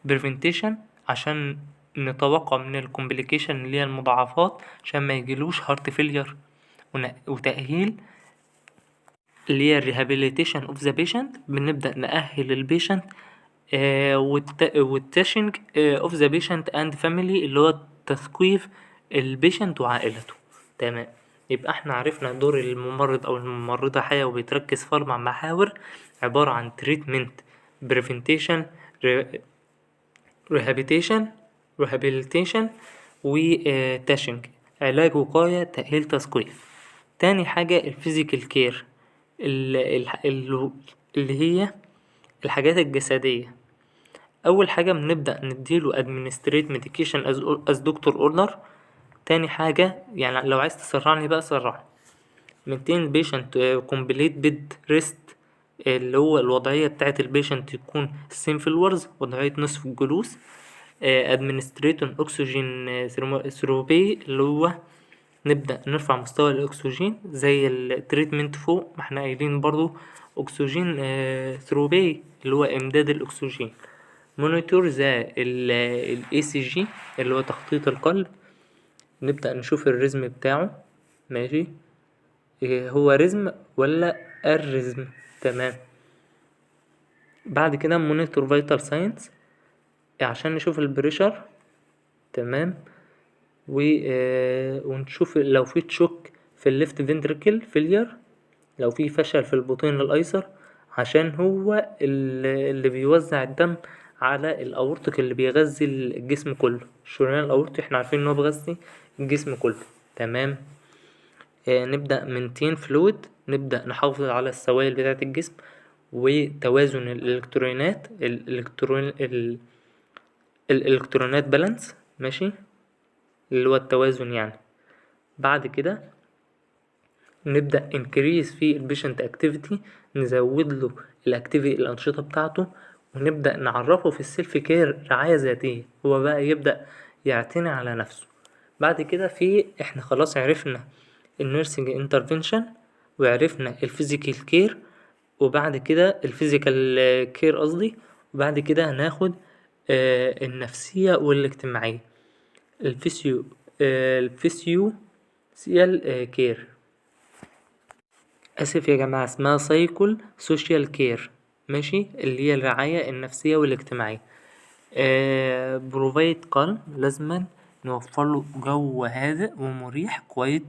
prevention عشان نتوقع من الكومبليكيشن اللي هي المضاعفات عشان ما يجيلوش هارت فيلير. وتأهيل اللي هي rehabilitation of the patient، بنبدأ نأهل البيشنت. والتاشنج of the patient and family اللي هو تثقيف البيشنت وعائلته. تمام. يبقى احنا عرفنا دور الممرض او الممرضة حيوي وبيتركز في 4 محاور عبارة عن treatment، prevention، rehabilitation وتاشنج. علاج، وقاية، تأهيل، تثقيف. تاني حاجة الفيزيكال كير اللي هي الحاجات الجسدية. أول حاجة بنبدأ نديله administrate medication as doctor order. تاني حاجة يعني لو عايز تسرعني بقى سرعني. maintain patient complete bed rest اللي هو الوضعية بتاعة البيشنت تكون simple وضعية نصف الجلوس. administration oxygen therapy اللي هو نبدأ نرفع مستوى الأكسجين زي التريتمنت فوق ما احنا قايلين برضو أكسجين ثروبي اللي هو إمداد الأكسجين. مونيتور ذا ال ECG اللي هو تخطيط القلب. نبدأ نشوف الريزم بتاعه. ماشي، هو ريزم ولا الريزم؟ تمام. بعد كده مونيتور فيتال ساينس عشان نشوف البريشر. تمام. ونشوف لو في تشوك في الليفت فنتريكل فيلير، لو في فشل في البطين الايسر، عشان هو اللي بيوزع الدم على الاورطك اللي بيغذي الجسم كله. الشريان الاورطي احنا عارفين ان هو بيغذي الجسم كله. تمام. نبدأ منتين فلويد، نبدأ نحافظ على السوائل بتاعة الجسم وتوازن الالكترونات الالكترونات بالانس. ماشي، اللي هو التوازن يعني. بعد كده نبدأ increase في البيشنت activity، نزود له الأنشطة بتاعته، ونبدأ نعرفه في السيلف كير رعاية ذاتية، هو بقى يبدأ يعتني على نفسه. بعد كده احنا خلاص عرفنا النيرسينج انترفنشن، وعرفنا الفيزيكال كير، وبعد كده الفيزيكال كير قصدي، وبعد كده هناخد النفسية والاجتماعية، الفيسيو الفيسيو سيال كير. آسف يا جماعة، اسمها سايكل سوشيال كير. ماشي، اللي هي الرعاية النفسية والاجتماعية. بروفايد كالم، لازما نوفرله جو هادئ ومريح كويس.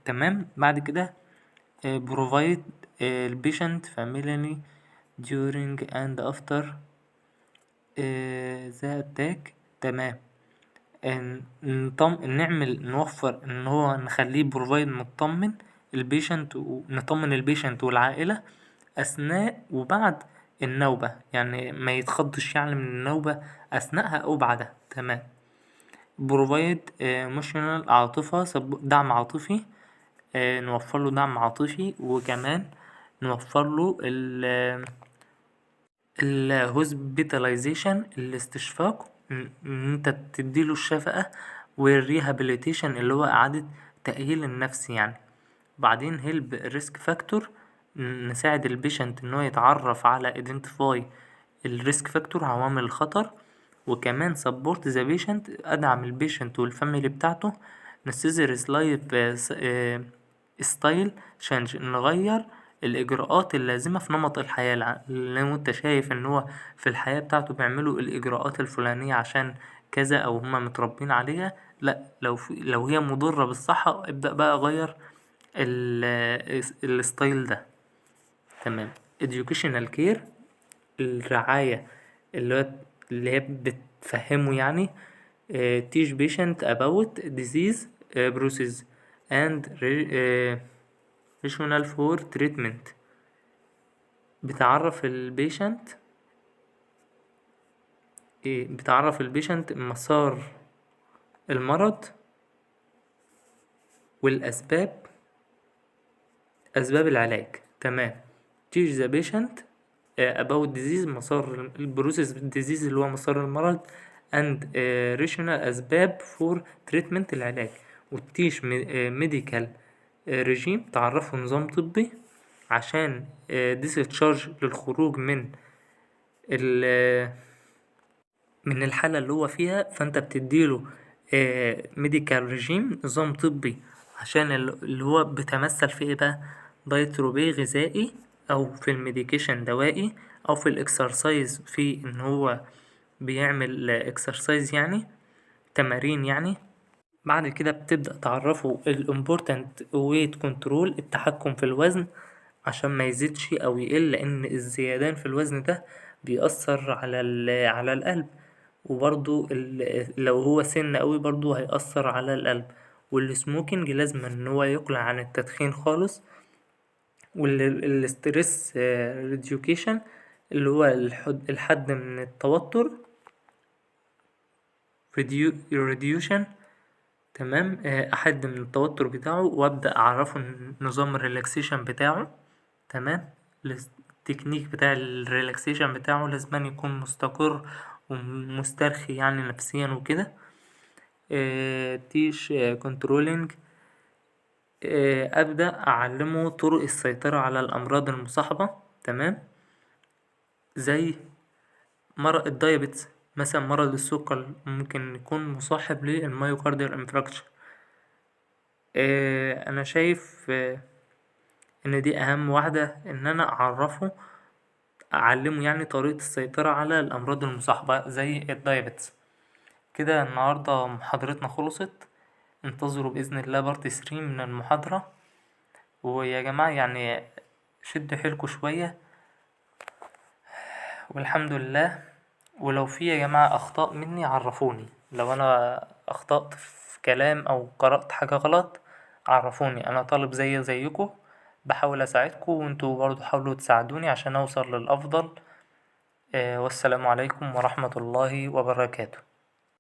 تمام. بعد كده provide البيشنت family during and after the attack. تمام. نوفر ان هو نخليه بروفايد مطمن البيشنت، ونطمن البيشنت والعائلة اثناء وبعد النوبة، يعني ما يتخضش يعني من النوبة اثناءها او بعدها. تمام. بروفايد emotional عاطفة، دعم عاطفي. نوفر له دعم عاطفي، وكمان نوفر له الهوسبيتاليزيشن، الاستشفاء، ان انت تديله الشفقة، والريهابيليتيشن اللي هو اعادة تأهيل النفسي يعني. بعدين هيلب ريسك فاكتور، نساعد البيشنت ان هو يتعرف على identify الريسك فاكتور، عوامل الخطر. وكمان support the patient، ادعم البيشنت والفاميلي بتاعته. necessary life ستايل change، نغير الإجراءات اللازمة في نمط الحياة. لو انت شايف ان هو في الحياة بتاعته بيعملوا الإجراءات الفلانية عشان كذا أو هما متربين عليها، لأ، لو هي مضرة بالصحة ابدأ بقى غير الستايل ده. تمام. educational care، الرعاية اللي هي بتفهمه يعني. teach patient about disease process and rationale for treatment، بتعرف البيشنت مسار المرض والأسباب، أسباب العلاج. تمام. teach the patient about disease، مسار البروسيس disease اللي هو مسار المرض، and rational أسباب for treatment العلاج. وتيش medical ريجيم، تعرفه نظام طبي عشان discharge للخروج من الحالة اللي هو فيها. فانت بتديله medical ريجيم، نظام طبي، عشان اللي هو بتمثل في ايه بقى؟ دايتروبي غذائي، او في الميديكيشن دوائي، او في الاكسرسايز في ان هو بيعمل اكسرسايز يعني تمارين يعني. بعد كده بتبدأ تعرفه الامبورتنت ويت كنترول، التحكم في الوزن عشان ما يزيدش او يقل، لان الزيادان في الوزن ده بيأثر على القلب، وبرضو لو هو سن قوي برضو هيأثر على القلب. والسموكينج لازم ان هو يقلع عن التدخين خالص. والستريس ريديوكيشن، اللي هو الحد من التوتر، ريديوشن. تمام. احد من التوتر بتاعه، وابدا اعرفه نظام الريلاكسيشن بتاعه. تمام. التكنيك بتاع الريلاكسيشن بتاعه لازم يكون مستقر ومسترخي يعني نفسيا وكده. تيش كنترولينج، ابدا اعلمه طرق السيطرة على الامراض المصاحبة. تمام. زي مرض الدايابيتس، مثلا مرض السكر ممكن يكون مصاحب للمايوكارديال انفراكشن. انا شايف ان دي اهم واحدة، ان انا اعلمه يعني طريقة السيطرة على الامراض المصاحبة زي الدايابيتس. كده النهاردة محاضرتنا خلصت، انتظروا بإذن الله بارت 3 من المحاضرة. ويا جماعة يعني شدوا حيلكوا شوية، والحمد لله. ولو في يا جماعة أخطاء مني عرفوني، لو أنا أخطأت في كلام أو قرأت حاجة غلط عرفوني. أنا طالب زيكم، بحاول أساعدكم وانتوا برضو حاولوا تساعدوني عشان أوصل للأفضل. والسلام عليكم ورحمة الله وبركاته.